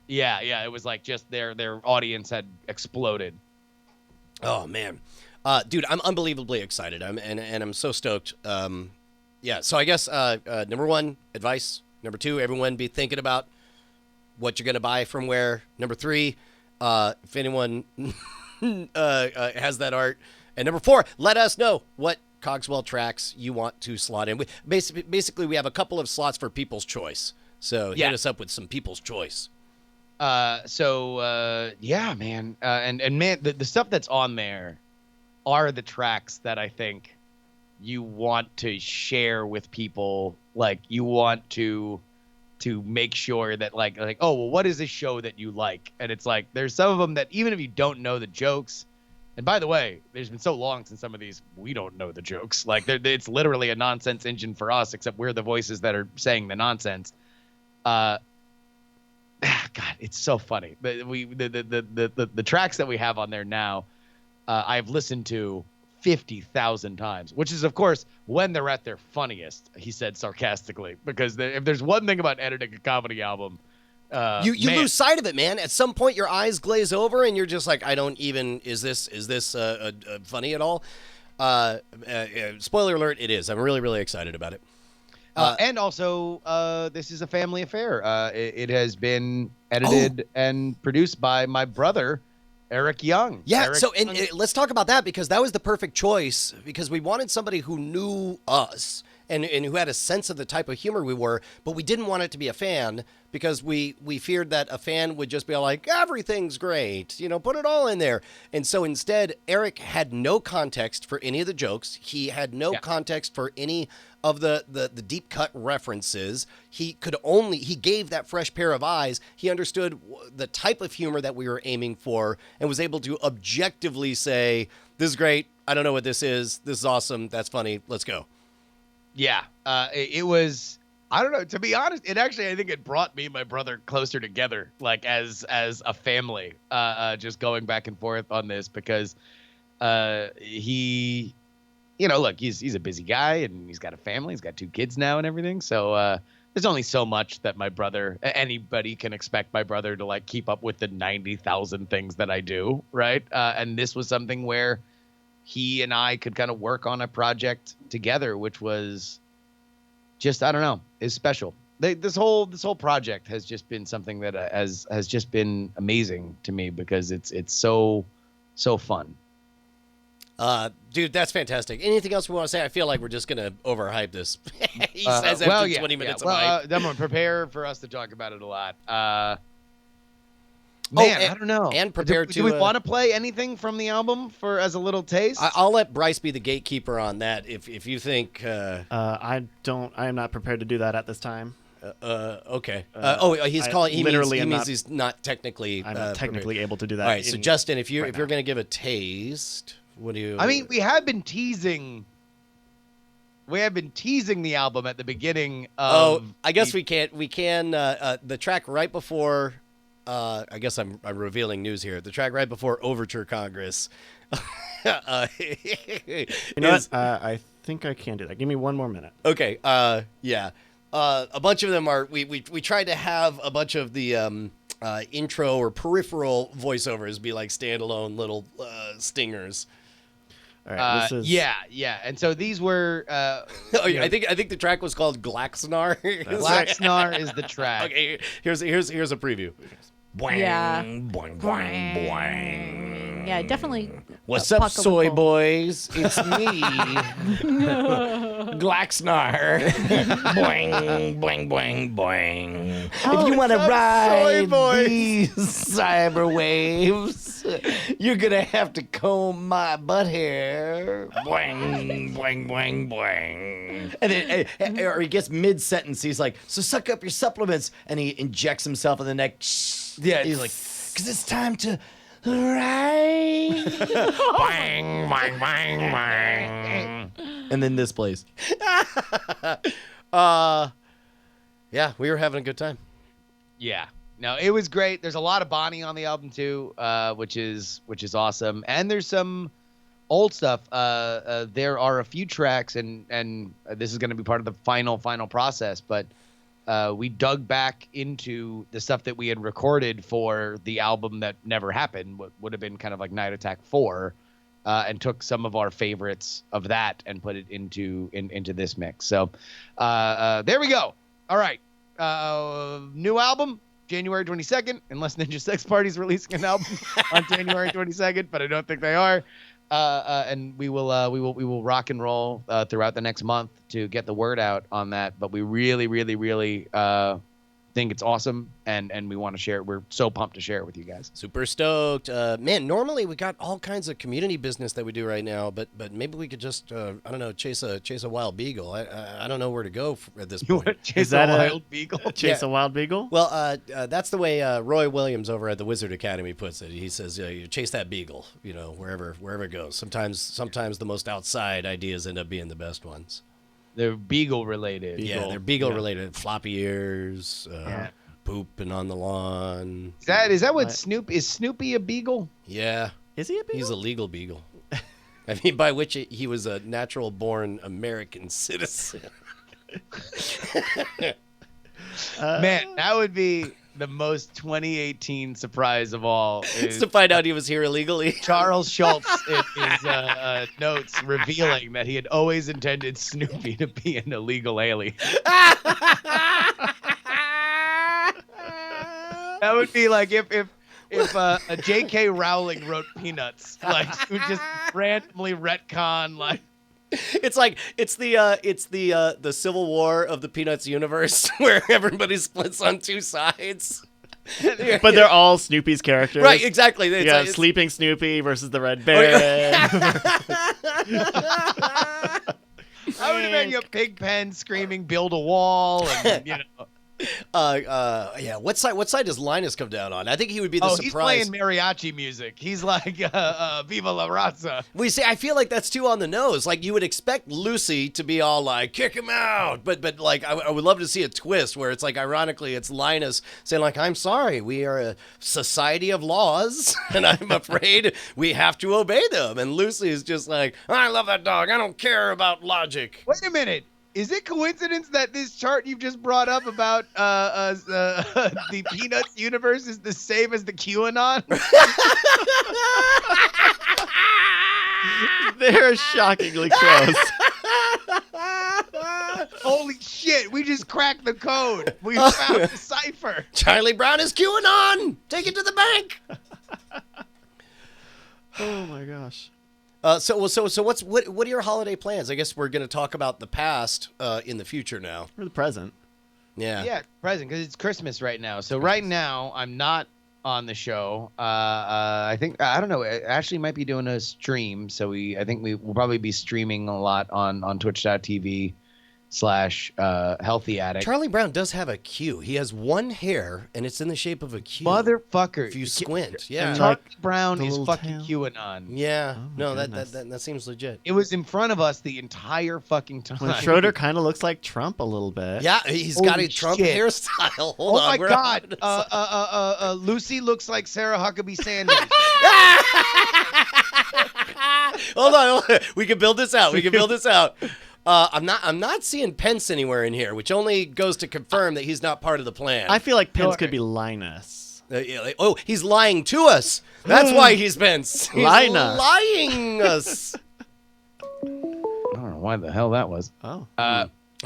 Yeah, it was like just their audience had exploded.
Oh, man. Dude, I'm unbelievably excited. I'm so stoked. Yeah, so I guess number 1, advice. Number 2, everyone be thinking about what you're going to buy from where. Number 3, if anyone has that art. And number 4, let us know what Cogswell tracks you want to slot in. Basically, we have a couple of slots for People's Choice. So hit us up with some People's Choice.
Yeah, man. And man, the stuff that's on there are the tracks that I think you want to share with people. Like, you want to make sure that like, oh, well, what is this show that you like? And it's like, there's some of them that even if you don't know the jokes, and by the way, there's been so long since some of these, we don't know the jokes. Like, it's literally a nonsense engine for us, except we're the voices that are saying the nonsense. God, it's so funny. The tracks that we have on there now, I've listened to 50,000 times, which is, of course, when they're at their funniest, he said sarcastically, because if there's one thing about editing a comedy album,
you lose sight of it, man. At some point, your eyes glaze over, and you're just like, I don't even. Is this funny at all? Spoiler alert! It is. I'm really, really excited about it.
And also, this is a family affair. It has been edited and produced by my brother, Eric Young.
Yeah,
Young.
Let's talk about that, because that was the perfect choice, because we wanted somebody who knew us and who had a sense of the type of humor we were, but we didn't want it to be a fan, because we feared that a fan would just be like, everything's great, put it all in there. And so instead, Eric had no context for any of the jokes. He had no context for any of the deep cut references. He gave that fresh pair of eyes. He understood the type of humor that we were aiming for and was able to objectively say, this is great. I don't know what this is. This is awesome. That's funny. Let's go.
Yeah. It was, I don't know, to be honest, I think it brought me and my brother closer together, like as a family, just going back and forth on this, because he, look, he's a busy guy and he's got a family. He's got 2 kids now and everything. So there's only so much that anybody can expect my brother to like keep up with the 90,000 things that I do. Right. And this was something where he and I could kind of work on a project together, which was just, I don't know, is special. This whole project has just been something that has just been amazing to me, because it's so fun.
Dude, that's fantastic. Anything else we want to say? I feel like we're just gonna overhype this. He says after 20 minutes of hype.
I'm gonna prepare for us to talk about it a lot. Man, I don't know.
And prepare
do we want to play anything from the album as a little taste?
I'll let Bryce be the gatekeeper on that. If you think,
I am not prepared to do that at this time.
Okay.
He's
calling. He
literally
means he's not technically.
I'm not technically able to do that.
All right. So Justin, if you're gonna give a taste, what do you?
I mean, we have been teasing the album at the beginning.
I guess we can. The track right before. I guess I'm revealing news here. The track right before Overture Congress.
You know what? I think I can do that. Give me one more minute.
Okay. Yeah. a bunch of them are. We tried to have a bunch of the intro or peripheral voiceovers be like standalone little stingers.
All right, this is
Yeah. And so these were.
I think the track was called Glaxnar.
Glaxnar is the track.
Okay, here's a preview. Boing,
Yeah.
boing, boing, boing.
Yeah, definitely.
What's up, soy
apocalyptic.
boys? It's me, Glaxnar. Boing, boing, boing, boing.
Oh,
if you want to
soy
ride
boys.
these cyber waves, you're gonna have to comb my butt hair. Boing, boing, boing, boing. And then, or he gets mid sentence. He's like, "So suck up your supplements," and he injects himself in the neck.
Yeah,
He's like, "Cause it's time to." Right. Bang, bang, bang, bang. And then this plays. Yeah, we were having a good time.
Yeah. No, it was great. There's a lot of Bonnie on the album too, which is awesome. And there's some old stuff. There are a few tracks, and this is going to be part of the final process, but we dug back into the stuff that we had recorded for the album that never happened, what would have been kind of like Night Attack 4, and took some of our favorites of that and put it into this mix. So there we go. All right. New album, January 22nd, unless Ninja Sex Party's releasing an album on January 22nd, but I don't think they are. And we will rock and roll throughout the next month to get the word out on that. But we really think it's awesome, and we want to share it. We're so pumped to share it with you guys.
Super stoked. Man, normally we got all kinds of community business that we do right now, but maybe we could just I don't know, chase a wild beagle. I don't know where to go at this
You
point.
want to chase
Is that
a
a-
wild beagle?
Chase
Yeah.
a Wild Beagle.
Well, that's the way Roy Williams over at the Wizard Academy puts it. He says, you chase that beagle, wherever it goes. Sometimes the most outside ideas end up being the best ones.
They're beagle related.
Yeah, they're beagle related. Floppy ears, pooping on the lawn.
Is that what
What?
Snoopy a beagle?
Yeah,
Is he a beagle?
he's a legal beagle. I mean, by which he was a natural-born American citizen.
Man, that would be the most 2018 surprise of all.
It's
Is
to find out he was here illegally.
Charles Schultz in his notes revealing that he had always intended Snoopy to be an illegal alien. That would be like if a J.K. Rowling wrote Peanuts, like she would just randomly retcon like.
It's like it's the Civil War of the Peanuts universe where everybody splits on two sides.
But they're all Snoopy's characters.
Right, exactly. It's
Yeah,
like- it's-
Sleeping Snoopy versus the Red Bear.
I would have been your Pigpen screaming, "Build a wall," and
yeah. What side does Linus come down on? I think he would be the
he's
surprise.
playing mariachi music. He's like, "Viva la raza."
We see. I feel like that's too on the nose. Like you would expect Lucy to be all like, "Kick him out," but like I would love to see a twist where it's like, ironically, it's Linus saying like, "I'm sorry, we are a society of laws, and I'm afraid we have to obey them." And Lucy is just like, "I love that dog. I don't care about logic."
Wait a minute. Is it coincidence that this chart you've just brought up about the Peanuts universe is the same as the QAnon?
They're shockingly close.
Holy shit, we just cracked the code. We found the cipher.
Charlie Brown is QAnon. Take it to the bank.
Oh my gosh.
So what are your holiday plans? I guess we're going to talk about the past in the future now.
Or the present.
Yeah.
Yeah, present, because it's Christmas right now. So right now, I'm not on the show. I think, I don't know, Ashley might be doing a stream. So I think we will probably be streaming a lot on twitch.tv/Healthy Addict.
Charlie Brown does have a Q. He has one hair, and it's in the shape of a Q.
Motherfucker.
If you squint, yeah.
Charlie
Like
Brown
the
is
little
fucking
tail.
QAnon.
Yeah.
Oh,
No,
goodness.
that seems legit.
It was in front of us the entire fucking time.
When Schroeder kind of looks like Trump a little bit.
Yeah, he's got a
Holy
Trump
shit.
hairstyle. Hold
Oh
on.
my
we're
God!
on-
Lucy looks like Sarah Huckabee Sanders.
Hold on. We can build this out. I'm not seeing Pence anywhere in here, which only goes to confirm that he's not part of the plan.
I feel like Pence could be Linus.
Oh, he's lying to us. That's why he's Pence. He's
Linus.
lying us.
I don't know why the hell that was.
Oh.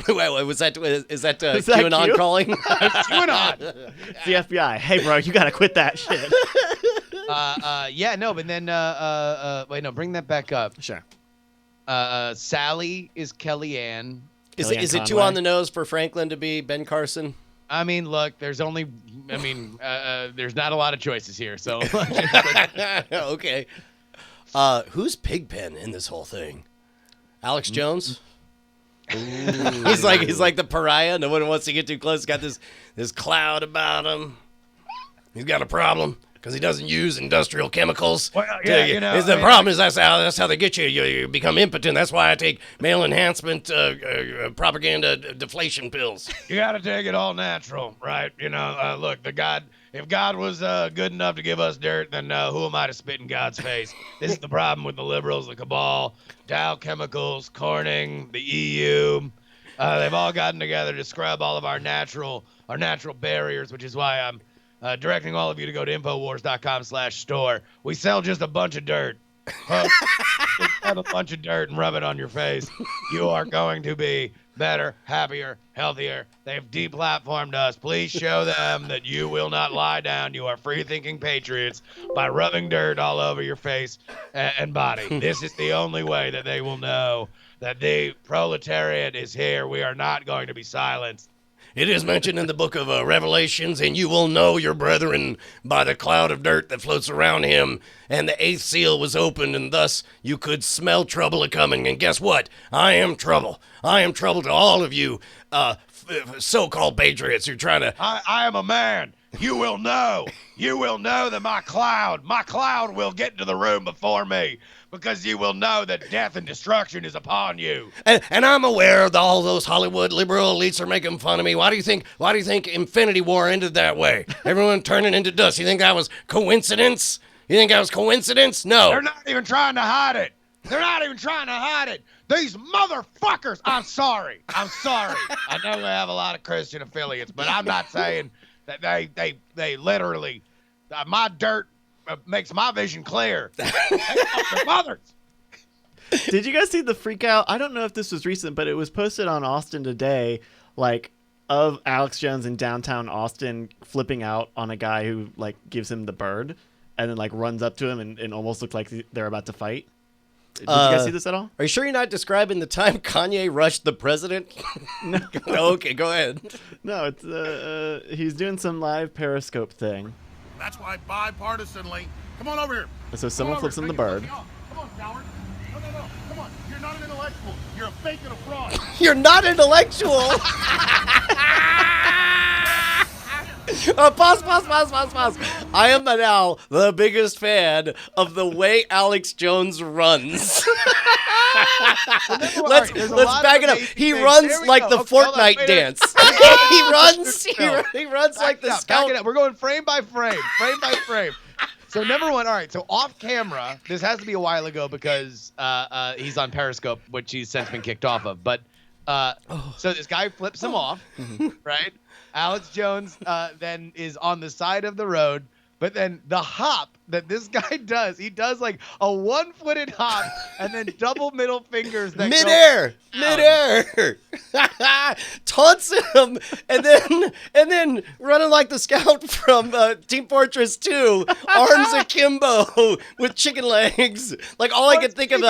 Wait, is that
Is that
QAnon
Q?
calling?
QAnon.
It's the FBI. Hey, bro, you gotta quit that shit.
Yeah, no, but then wait, no, bring that back up.
Sure.
Sally is Kellyanne.
Is
Kellyanne
it too
Conway.
on the nose for Franklin to be Ben Carson?
I mean, look, there's not a lot of choices here, so
Okay. Who's Pigpen in this whole thing? Alex Jones? He's like the pariah. No one wants to get too close. He's got this cloud about him. He's got a problem because he doesn't use industrial chemicals.
Well, yeah, you know,
The problem is that's how they get you. You become impotent. That's why I take male enhancement propaganda deflation pills.
you got to take it all natural, right? You know, look, if God was good enough to give us dirt, then who am I to spit in God's face? This is the problem with the liberals, the cabal, Dow Chemicals, Corning, the EU. They've all gotten together to scrub all of our natural barriers, which is why I'm directing all of you to go to Infowars.com/store. We sell just a bunch of dirt. Have a bunch of dirt and rub it on your face. You are going to be better, happier, healthier. They've deplatformed us. Please show them that you will not lie down. You are free-thinking patriots by rubbing dirt all over your face and body. This is the only way that they will know that the proletariat is here. We are not going to be silenced.
It is mentioned in the book of Revelations, and you will know your brethren by the cloud of dirt that floats around him. And the eighth seal was opened, and thus you could smell trouble a-coming. And guess what? I am trouble. I am trouble to all of you so-called patriots who are trying to...
I am a man. You will know. You will know that my cloud will get into the room before me, because you will know that death and destruction is upon you.
And I'm aware that all those Hollywood liberal elites are making fun of me. Why do you think Infinity War ended that way? Everyone turning into dust. You think that was coincidence? You think that was coincidence? No.
They're not even trying to hide it. They're not even trying to hide it. These motherfuckers. I'm sorry. I know they have a lot of Christian affiliates, but I'm not saying that they literally, my dirt makes my vision clear. Their mothers.
Did you guys see the freak out? I don't know if this was recent, but it was posted on Austin Today, like, of Alex Jones in downtown Austin flipping out on a guy who, like, gives him the bird and then, like, runs up to him and almost looks like they're about to fight. Did you guys see this at all?
Are you sure you're not describing the time Kanye rushed the president?
No.
Okay, go ahead.
No, it's he's doing some live Periscope thing.
That's why bipartisanly. Come on over here.
So someone flips him the bird.
Come on, coward. No. Come on. You're not an intellectual. You're a fake and a fraud.
You're not intellectual. Pause. I am now the biggest fan of the way Alex Jones runs. let's back it up. He runs like the Fortnite dance. He runs like the scout.
Back it up. We're going frame by frame. So number one, all right. So off camera, this has to be a while ago because he's on Periscope, which he's since been kicked off of. But so this guy flips him off, right? Alex Jones then is on the side of the road, but then the hop that this guy does, he does like a one-footed hop and then double middle fingers that
midair, taunts him, and then running like the scout from Team Fortress 2, arms akimbo with chicken legs. Like all I can think of,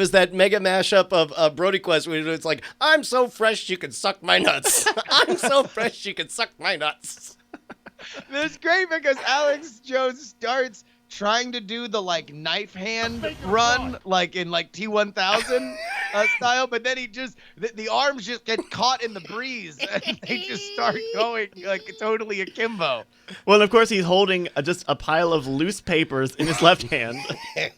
is that mega mashup of Brody Quest where it's like, I'm so fresh you can suck my nuts. I'm so fresh you can suck my nuts.
It's great because Alex Jones starts trying to do the like knife hand run like in like T1000 style, but then he just the arms just get caught in the breeze and they just start going like totally akimbo.
Well, and of course he's holding just a pile of loose papers in his left hand,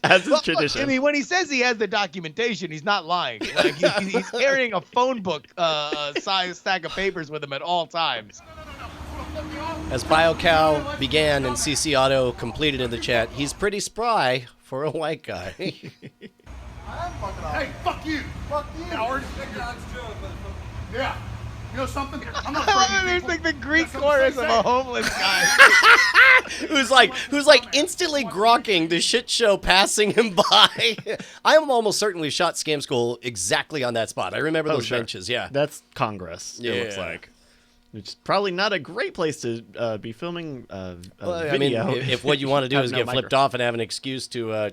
as is tradition.
I mean, when he says he has the documentation, he's not lying. Like he's carrying a phone book size stack of papers with him at all times.
As BioCow began and CC Auto completed in the chat, he's pretty spry for a white guy.
I am fucking off. Hey, fuck you. Fuck you. Howard. Yeah. You know something? I'm not afraid of
There's
people.
like the Greek
That's what I'm
chorus of a
saying.
homeless guy.
who's like instantly grokking the shit show passing him by. I am almost certainly shot Scam School exactly on that spot. I remember those
sure.
benches. Yeah.
That's Congress. It looks
Yeah.
like. It's probably not a great place to be filming a
Well, I mean,
video.
if what you want to do
Have
is
no
get flipped off and have an excuse to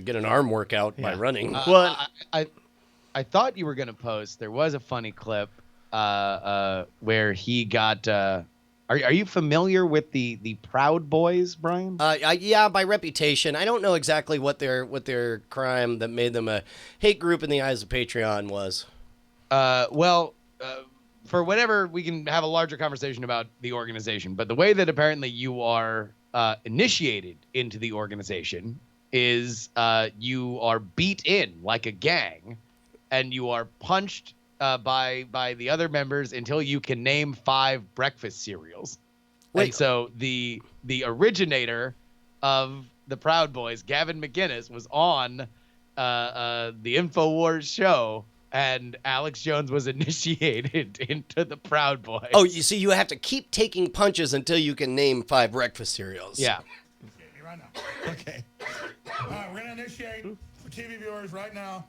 get an arm workout by
Yeah.
running.
Well,
I thought you were gonna post. There was a funny clip where he got. Are you familiar with the Proud Boys, Brian?
Yeah, by reputation. I don't know exactly what their crime that made them a hate group in the eyes of Patreon was.
For whatever, we can have a larger conversation about the organization. But the way that apparently you are initiated into the organization is you are beat in like a gang, and you are punched by the other members until you can name 5 breakfast cereals.
Wait.
And so the originator of the Proud Boys, Gavin McGinnis, was on the InfoWars show, and Alex Jones was initiated into the Proud Boys.
Oh, you see, you have to keep taking punches until you can name 5 breakfast cereals.
Yeah.
Me right now. Okay. All right, we're going to initiate for TV viewers right now.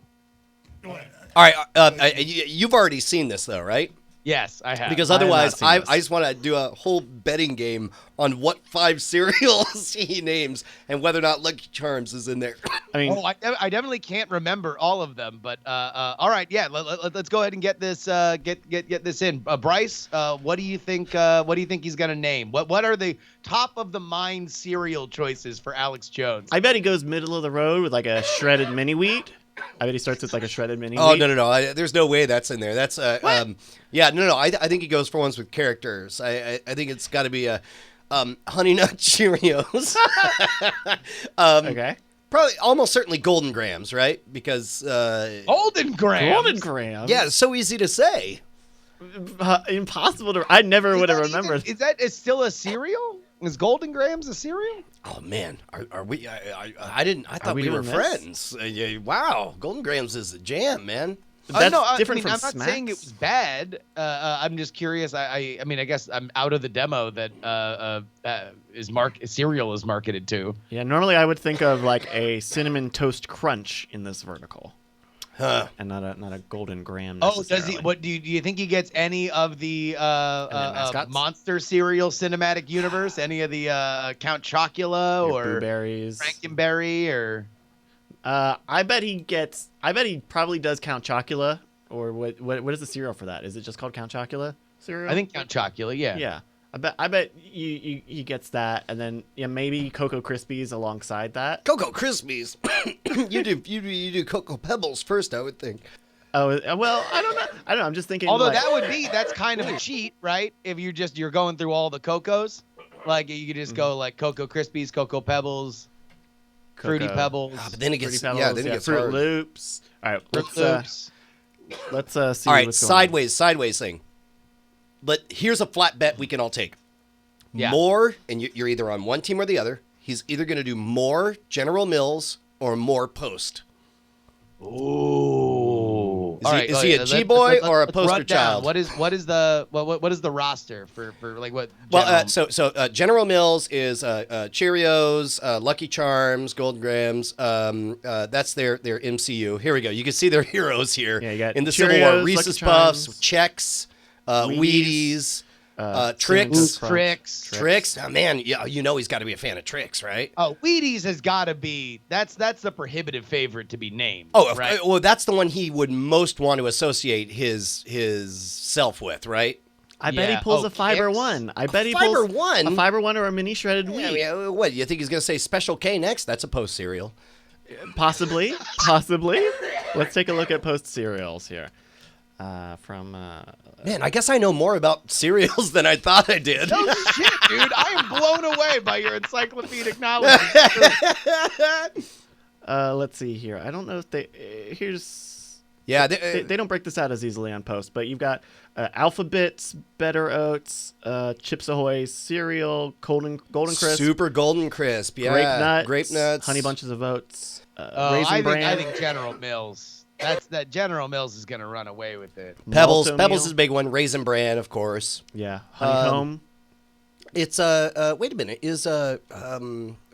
Go ahead.
All right, you've already seen this though, right?
Yes, I have.
Because
I have not
otherwise,
seen
I
this.
just want to do a whole betting game on what 5 cereals he names and whether or not Lucky Charms is in there.
I mean,
I definitely can't remember all of them, but all right, yeah, let's go ahead and get this get this in. Bryce, what do you think? What do you think he's gonna name? What are the top of the mind cereal choices for Alex Jones?
I bet he goes middle of the road with like a shredded mini wheat. I bet he starts with like a shredded mini
Oh
wheat.
no! There's no way that's in there. That's yeah, no. I think he goes for ones with characters. I think it's got to be a Honey Nut Cheerios.
Okay.
Probably, almost certainly Golden Grams, right? Because
Golden Grams.
Golden Graham.
yeah, it's so easy to say.
Impossible to. I never would have remembered.
Is that still a cereal? Is Golden Grams a cereal?
Oh man, are we? I didn't. I thought
we
we were
doing
friends. Yeah, wow, Golden Grams is the jam, man.
That's
no,
different from
I'm not saying it
Smacks?
was bad. I'm just curious. I mean, I guess I'm out of the demo that cereal is marketed to.
Yeah, normally I would think of like a cinnamon toast crunch in this vertical,
Huh.
and not a golden graham.
Oh, does he?
necessarily.
What do you think he gets any of the
mascots?
monster cereal cinematic universe? Any of the Count Chocula
Your
or
blueberries?
Frankenberry or?
I bet he gets. I bet he probably does Count Chocula, or what is the cereal for that? Is it just called Count Chocula cereal?
I think Count Chocula. Yeah.
Yeah. I bet he gets that, and then maybe Cocoa Krispies alongside that.
Cocoa Krispies. you do Cocoa Pebbles first, I would think.
Oh well, I don't know. I'm just thinking.
Although
like,
that's kind of a cheat, right? If you're going through all the Cocos, like you could just go like Cocoa Krispies, Cocoa Pebbles, Fruity
Cocoa-
Pebbles,
Ah, but then it gets
Fruity
yeah,
Pebbles,
then it gets
Fruit
hard.
Loops. All right,
Fruit Loops.
let's see.
All right,
what's going on.
sideways thing. But here's a flat bet we can all take.
Yeah.
More, and you're either on one team or the other. He's either going to do more General Mills or more Post.
Ooh.
Is he a G-boy or a poster child?
What is the roster for like what?
Well,
general-
so General Mills is Cheerios, Lucky Charms, Golden Grams. That's their MCU. Here we go. You can see their heroes here.
Yeah, you got
in the
Cheerios,
Civil War:
Lucky
Reese's
Charms,
Puffs, Chex, Wheaties,
Cinnamon
Trix.
Toast Crunch.
Trix.
Trix. Oh, man, yeah, you know he's got to be a fan of Trix, right?
Oh, Wheaties has got to be that's the prohibitive favorite to be named.
Oh,
right.
well, that's the one he would most want to associate his self with, right?
I bet he
Yeah.
pulls
Oh,
a Fiber
Kix?
One. I bet he
Fiber
pulls
One?
a Fiber One or a mini shredded wheat.
Yeah, what, you think he's going to say Special K next? That's a Post cereal.
Possibly. Let's take a look at Post cereals here.
Man, I guess I know more about cereals than I thought I did.
No shit, dude. I am blown away by your encyclopedic knowledge.
Let's see here. I don't know if they. Here's
Yeah,
They don't break this out as easily on Post, but you've got Alphabets, Better Oats, Chips Ahoy cereal, Golden Crisp,
Super Golden Crisp. Yeah,
Grape Nuts, Honey Bunches of Oats, Raisin Bran.
I think General Mills. That General Mills is gonna run away with it.
Pebbles.
Malto
Pebbles
Meal.
is a big one. Raisin Bran, of course.
Yeah, Honeycomb.
It's wait a minute. Is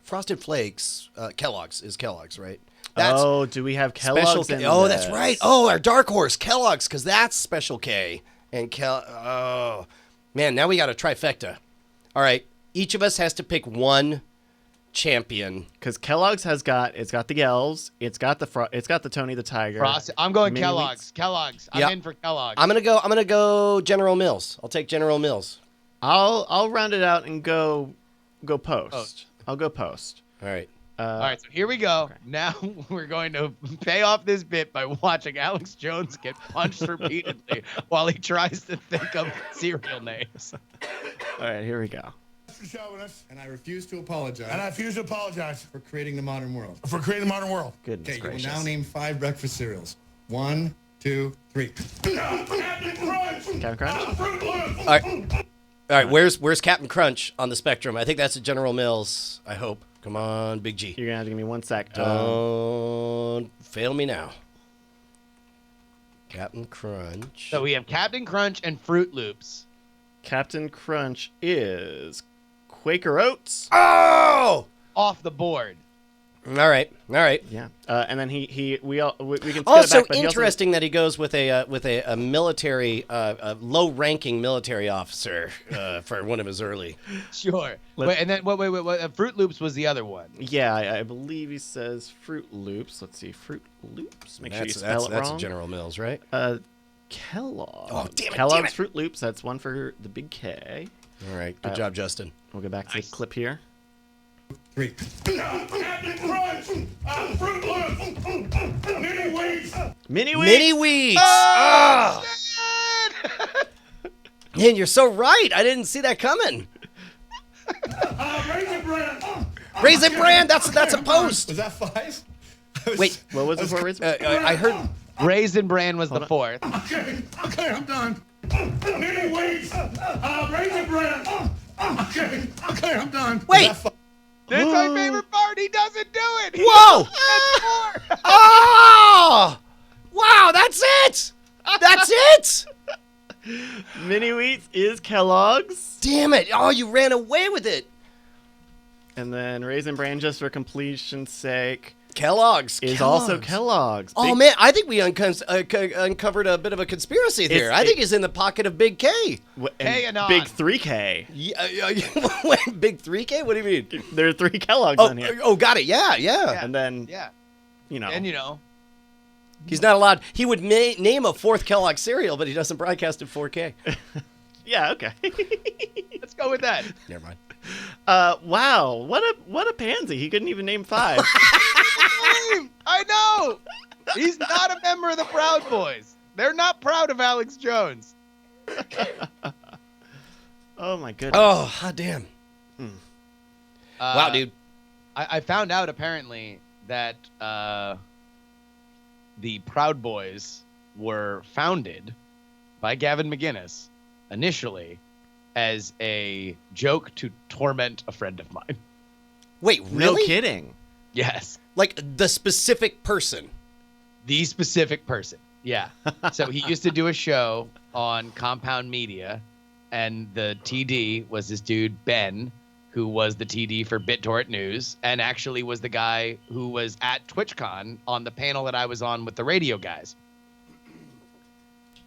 Frosted Flakes Kellogg's? Is Kellogg's right?
Oh, do we have Kellogg's in
Oh,
this?
that's right. Oh, our dark horse Kellogg's, because that's Special K and Oh, man, now we got a trifecta. All right, each of us has to pick one champion.
Because Kellogg's it's got the elves, it's got the Tony the Tiger.
I'm going
Mini
Kellogg's.
Wheats.
Kellogg's. I'm
Yep.
in for Kellogg's.
I'm gonna go General Mills. I'll take General Mills.
I'll round it out and go Post. I'll go Post.
All right.
All right, so here we go. Okay. Now we're going to pay off this bit by watching Alex Jones get punched repeatedly while he tries to think of cereal names.
All right, here we go.
For showing us,
And I refuse to apologize
and I refuse to apologize
for creating the modern world.
for creating the modern world.
Goodness
Okay, you will
gracious.
now name 5 breakfast cereals. 1, 2, 3.
Captain Crunch!
Captain Crunch?
Fruit Loops!
All right. Where's Captain Crunch on the spectrum? I think that's a General Mills. I hope. Come on, Big G.
You're gonna have to give me 1 sec.
Don't fail me now. Captain Crunch.
So we have Captain Crunch and Fruit Loops.
Captain Crunch is Quaker Oats.
Oh!
Off the board.
All right.
Yeah, and then we can skip
Also
it back, but
interesting that he goes with a military, low-ranking military officer for one of his early.
Sure. Wait, and then wait. Fruit Loops was the other one.
Yeah, I believe he says Fruit Loops. Let's see, Fruit Loops. Make sure you spell it
That's
wrong.
a General Mills, right?
Kellogg.
Oh, damn it,
Kellogg's
damn it.
Fruit Loops. That's one for the big K.
All right. Good job, Justin.
We'll go back to the clip here.
3.
Captain Crunch! Fruit Loops! Mini Wheats!
Mini Wheats.
Mini Wheats. Oh! Man, you're so right. I didn't see that coming.
Raisin Bran!
Raisin Bran. That's a post.
Was that 5?
Wait.
What was it for? Raisin?
I heard.
Raisin Bran was the fourth.
Okay, I'm done. Mini Wheats! Raisin Bran! Okay, I'm done.
Wait.
That's my favorite part. He doesn't do it. He
Whoa!
That's more.
Oh! Wow, that's it! That's it!
Mini Wheats is Kellogg's.
Damn it! Oh, you ran away with it.
And then Raisin Bran, just for completion's sake,
Kellogg's
is also Kellogg's.
Oh man, I think we uncovered a bit of a conspiracy there. I think he's in the pocket of Big K.
QAnon.
Big 3K.
Big 3K? What do you mean?
There are 3 Kellogg's on here.
Oh, got it. Yeah.
And then,
Yeah.
you know.
And you know.
He's not allowed. He would name a 4th Kellogg cereal, but he doesn't broadcast in 4K.
Yeah, okay.
Let's go with that.
Never mind.
Wow, what a pansy. He couldn't even name 5.
I know. He's not a member of the Proud Boys. They're not proud of Alex Jones.
Oh my goodness.
Oh, hot damn. Wow, dude.
I found out apparently that the Proud Boys were founded by Gavin McInnes initially as a joke to torment a friend of mine.
Wait,
No
really?
kidding.
Yes.
Like the specific person.
The specific person. Yeah. So he used to do a show on Compound Media, and the TD was this dude, Ben, who was the TD for BitTorrent News, and actually was the guy who was at TwitchCon on the panel that I was on with the radio guys.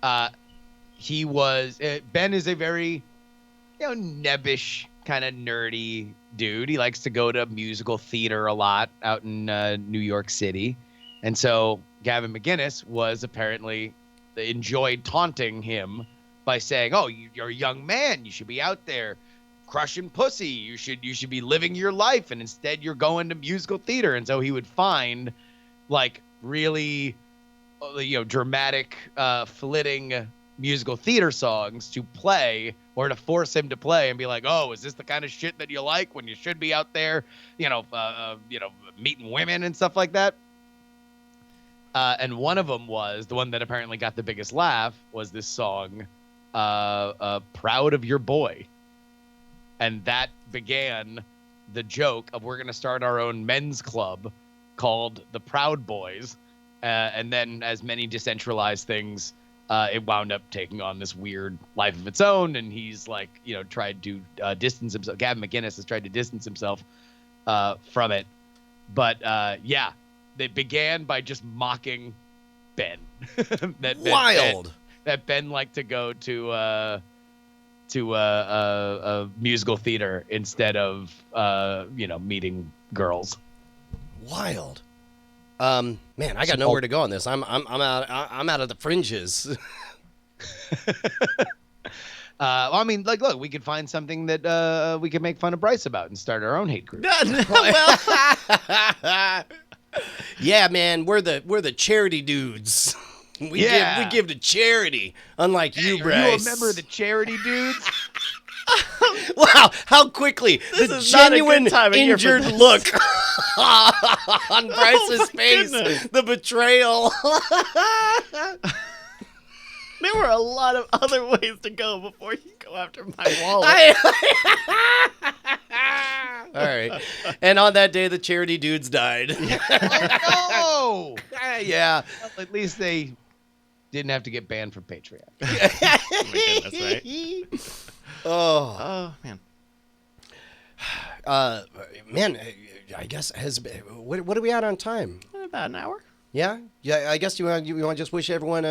Ben is a very, nebbish, kind of nerdy dude. He likes to go to musical theater a lot out in New York City. And so Gavin McInnes was apparently enjoyed taunting him by saying, "Oh, you're a young man. You should be out there crushing pussy. You should be living your life, and instead you're going to musical theater." And so he would find like really, dramatic, flitting musical theater songs to play or to force him to play and be like, "Oh, is this the kind of shit that you like when you should be out there, meeting women and stuff like that?" And one of them was the one that apparently got the biggest laugh was this song, "Proud of Your Boy," and that began the joke of we're going to start our own men's club called the Proud Boys. And then, as many decentralized things, it wound up taking on this weird life of its own. And he's like, tried to distance himself. Gavin McInnes has tried to distance himself from it. But yeah, they began by just mocking Ben.
Wild.
That Ben liked to go to a musical theater instead of meeting girls.
Wild. Man, I got nowhere to go on this. I'm out of the fringes.
Well, I mean, like, look, we could find something that we could make fun of Bryce about and start our own hate group.
Yeah, man, we're the charity dudes. We give to charity, unlike you, Bryce.
You remember the charity dudes?
Wow, how quickly the genuine injured look on Bryce's face,
goodness.
the betrayal.
There were a lot of other ways to go before you go after my wallet.
All right. And on that day, the charity dudes died.
Oh, no!
Yeah.
Well, at least they didn't have to get banned from Patreon.
Oh, my goodness, right?
Oh.
Oh, man.
Man, I guess what are we at on time?
About an hour.
Yeah, I guess you want to just wish everyone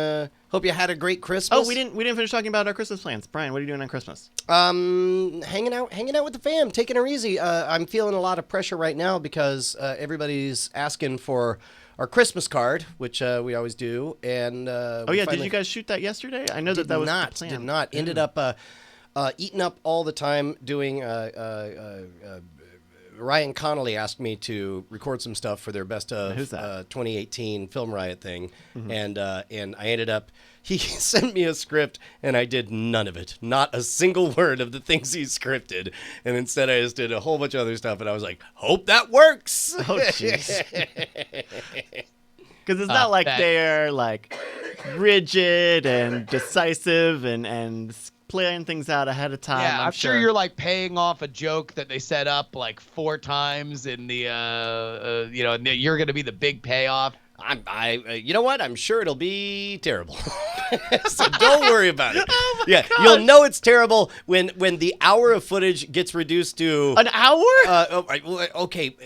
hope you had a great Christmas.
Oh, we didn't finish talking about our Christmas plans. Brian, what are you doing on Christmas?
Hanging out with the fam, taking her easy. I'm feeling a lot of pressure right now because everybody's asking for our Christmas card, which we always do. And
Oh yeah, did you guys shoot that yesterday? I know that was the plan.
Did not. Ended up eating up all the time doing. Ryan Connolly asked me to record some stuff for their best of 2018 Film Riot thing, and I ended up. He sent me a script, and I did none of it. Not a single word of the things he scripted, and instead I just did a whole bunch of other stuff. And I was like, "Hope that works."
Oh jeez. Because it's not like they're like rigid and decisive and plan things out ahead of time.
Yeah, I'm sure you're like paying off a joke that they set up like 4 times in the, and you're going to be the big payoff.
You know what? I'm sure it'll be terrible. So don't worry about it.
Oh my
Yeah,
gosh.
you'll know it's terrible when the hour of footage gets reduced to
An hour?
Okay,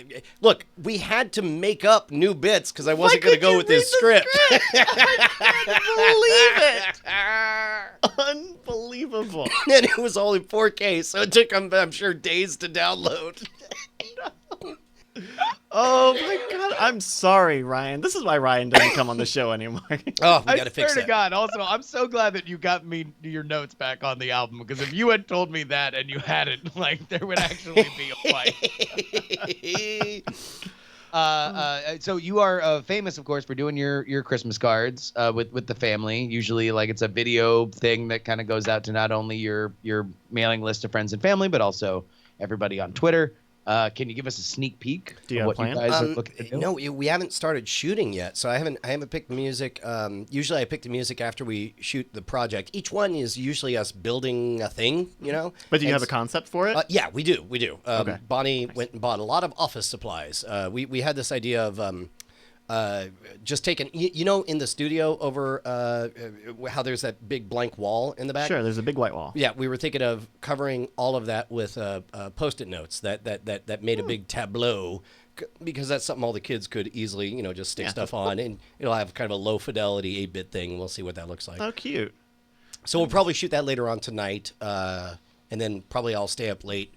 look, we had to make up new bits because I wasn't
Why
going to
could
go
you
with this
read the
script.
I can't believe it. Unbelievable.
And it was only 4K, so it took, I'm sure, days to download.
Oh my god, I'm sorry, Ryan. This is why Ryan doesn't come on the show anymore.
Oh, we
I
got to
swear
fix
to
that.
God. Also, I'm so glad that you got me your notes back on the album, because if you had told me that and you hadn't, like, there would actually be a fight. So you are famous, of course, for doing your Christmas cards with the family. Usually, like, it's a video thing that kind of goes out to not only your mailing list of friends and family, but also everybody on Twitter. Can you give us a sneak peek
Do you
of
have
what
a
you
plan?
guys are looking to do?
No, we haven't started shooting yet, so I haven't picked the music. Usually, I pick the music after we shoot the project. Each one is usually us building a thing, you know.
But do you
And
have a concept for it?
Yeah, we do.
Okay.
Bonnie went and bought a lot of office supplies. We had this idea of just taking, in the studio over how there's that big blank wall in the back.
Sure, there's a big white wall.
Yeah, we were thinking of covering all of that with Post-it notes that made a big tableau, because that's something all the kids could easily, just stick stuff on, and it'll have kind of a low fidelity 8-bit thing. We'll see what that looks like.
Oh, cute.
So we'll probably shoot that later on tonight, and then probably I'll stay up late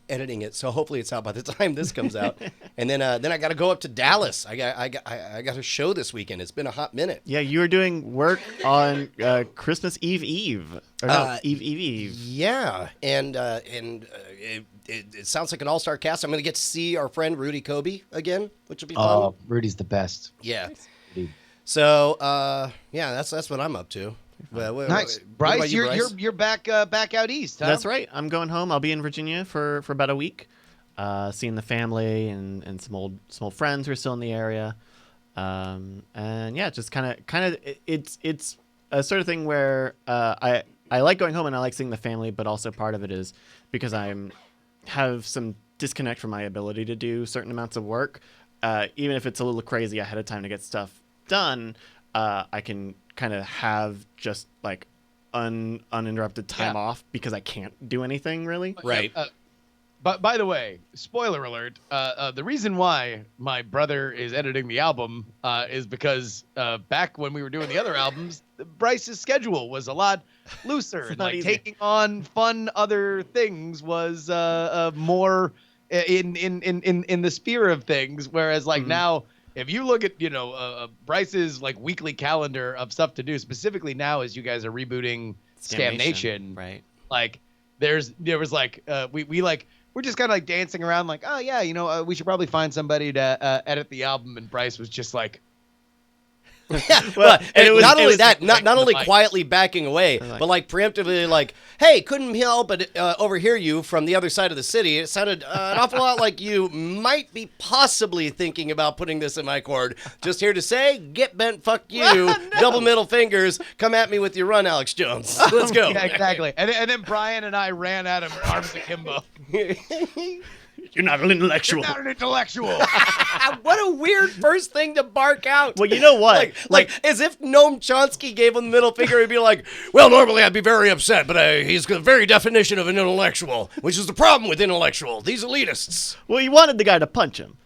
editing it. So hopefully it's out by the time this comes out, and then I got to go up to Dallas. I got a show this weekend. It's been a hot minute.
Yeah, you were doing work on Christmas Eve. Or no, Eve.
Yeah, and it sounds like an all-star cast. I'm going to get to see our friend Rudy Kobe again, which will be fun.
Oh, Rudy's the best.
Yeah.
Rudy.
So that's what I'm up to.
Nice,
What
Bryce.
about you, Bryce?
You're back out east. Huh?
That's right. I'm going home. I'll be in Virginia for about a week, seeing the family and some old friends who are still in the area. And yeah, just kind of, it's a sort of thing where I like going home and I like seeing the family, but also part of it is because have some disconnect from my ability to do certain amounts of work. Even if it's a little crazy ahead of time to get stuff done, I can kind of have just like uninterrupted time off because I can't do anything really.
Right.
But by the way, spoiler alert, the reason why my brother is editing the album is because back when we were doing the other albums, Bryce's schedule was a lot looser. And like
easy.
taking on fun other things was more in the sphere of things. Whereas like now, if you look at, Bryce's like weekly calendar of stuff to do, specifically now as you guys are rebooting Scam Nation,
right?
like there was like we're just kind of like dancing around like, oh yeah, we should probably find somebody to edit the album. And Bryce was just like,
Well, and not only
was
that,
like
not only
the mic.
quietly backing away, but like preemptively like, hey, couldn't help but overhear you from the other side of the city. It sounded an awful lot like you might be possibly thinking about putting this in my chord. Just here to say, get bent, fuck you, double middle fingers, come at me with your run, Alex Jones. Let's go.
yeah, exactly. And then Brian and I ran at him arms akimbo.
You're not an intellectual.
Not an intellectual.
What a weird first thing to bark out.
Well, you know what?
Like as if Noam Chomsky gave him the middle finger, he'd be like, well, normally I'd be very upset, but he's the very definition of an intellectual, which is the problem with intellectual. These elitists.
Well, you wanted the guy to punch him.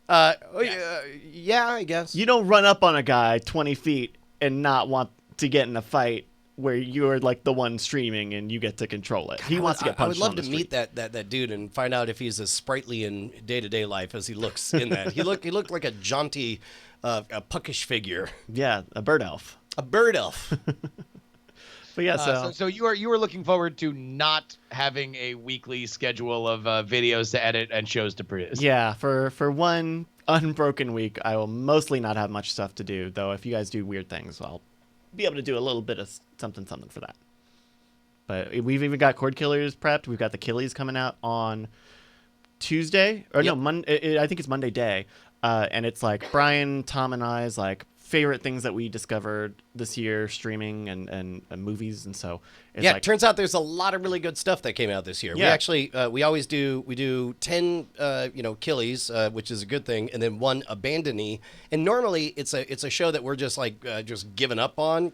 Yeah, I guess.
You don't run up on a guy 20 feet and not want to get in a fight where you're like the one streaming and you get to control it. He wants to get punched.
I would love
on the
to meet
street.
that dude and find out if he's as sprightly in day-to-day life as he looks in that. He looked like a jaunty, a puckish figure.
Yeah, a bird elf.
A bird elf.
But yeah,
so you are looking forward to not having a weekly schedule of videos to edit and shows to produce.
yeah, for one unbroken week, I will mostly not have much stuff to do. Though if you guys do weird things, I'll be able to do a little bit of something for that. But we've even got Cord Killers prepped. We've got the Killies coming out on Tuesday, or no, Monday. I think it's Monday day, and it's like Brian, Tom, and I's like favorite things that we discovered this year streaming and movies, and so it's
Yeah,
like,
it turns out there's a lot of really good stuff that came out this year. We
Yeah.
actually we do 10 killies, which is a good thing, and then one abandonee. And normally it's a show that we're just like just giving up on,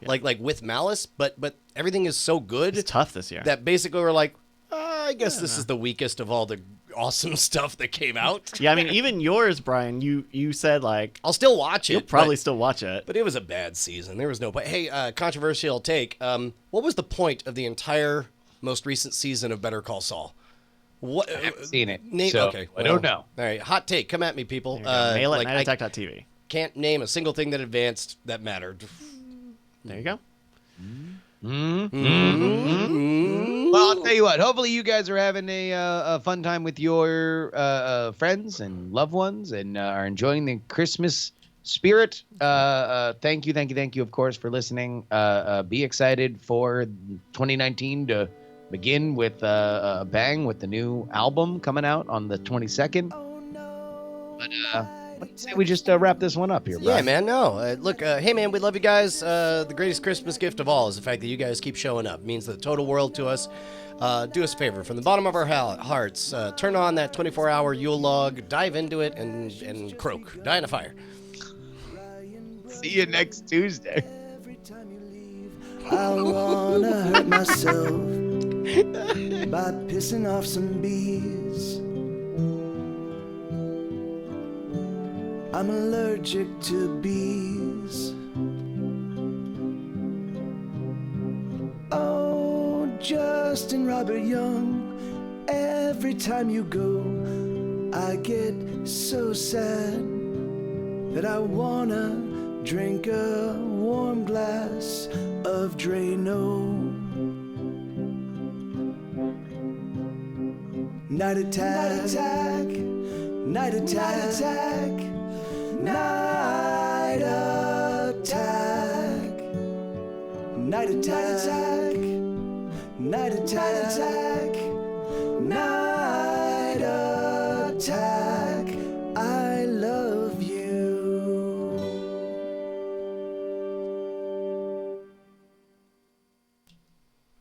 like with malice, but everything is so good
it's tough this year.
that basically we're like, I guess this is the weakest of all the awesome stuff that came out.
Yeah, I mean, even yours, Brian, you said like
I'll still watch it.
you'll probably still watch it.
But it was a bad season. There was no point. Hey, controversial take. What was the point of the entire most recent season of Better Call Saul? What?
I haven't seen it,
Name,
so
okay,
I don't know.
All right, hot take. Come at me, people.
Mail it
like,
at
I
nightattack.tv.
can't name a single thing that advanced that mattered.
There you go.
Well, I'll tell you what. Hopefully, you guys are having a fun time with your friends and loved ones, and are enjoying the Christmas spirit. Thank you, of course, for listening. Be excited for 2019 to begin with a bang with the new album coming out on the 22nd. But let's say we just wrap this one up here, bro.
Yeah, man. No, look. Hey, man. We love you guys. The greatest Christmas gift of all is the fact that you guys keep showing up. It means the total world to us. Do us a favor, from the bottom of our hearts, turn on that 24-hour Yule log, dive into it, and croak. Die in a fire.
See you next Tuesday.
I wanna hurt myself by pissing off some bees. I'm allergic to bees. Oh, Justin Robert Young, every time you go, I get so sad that I wanna drink a warm glass of Drano. Night attack, night attack, night attack, night attack, night attack, night attack. I love you.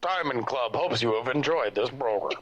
Diamond Club hopes you have enjoyed this program.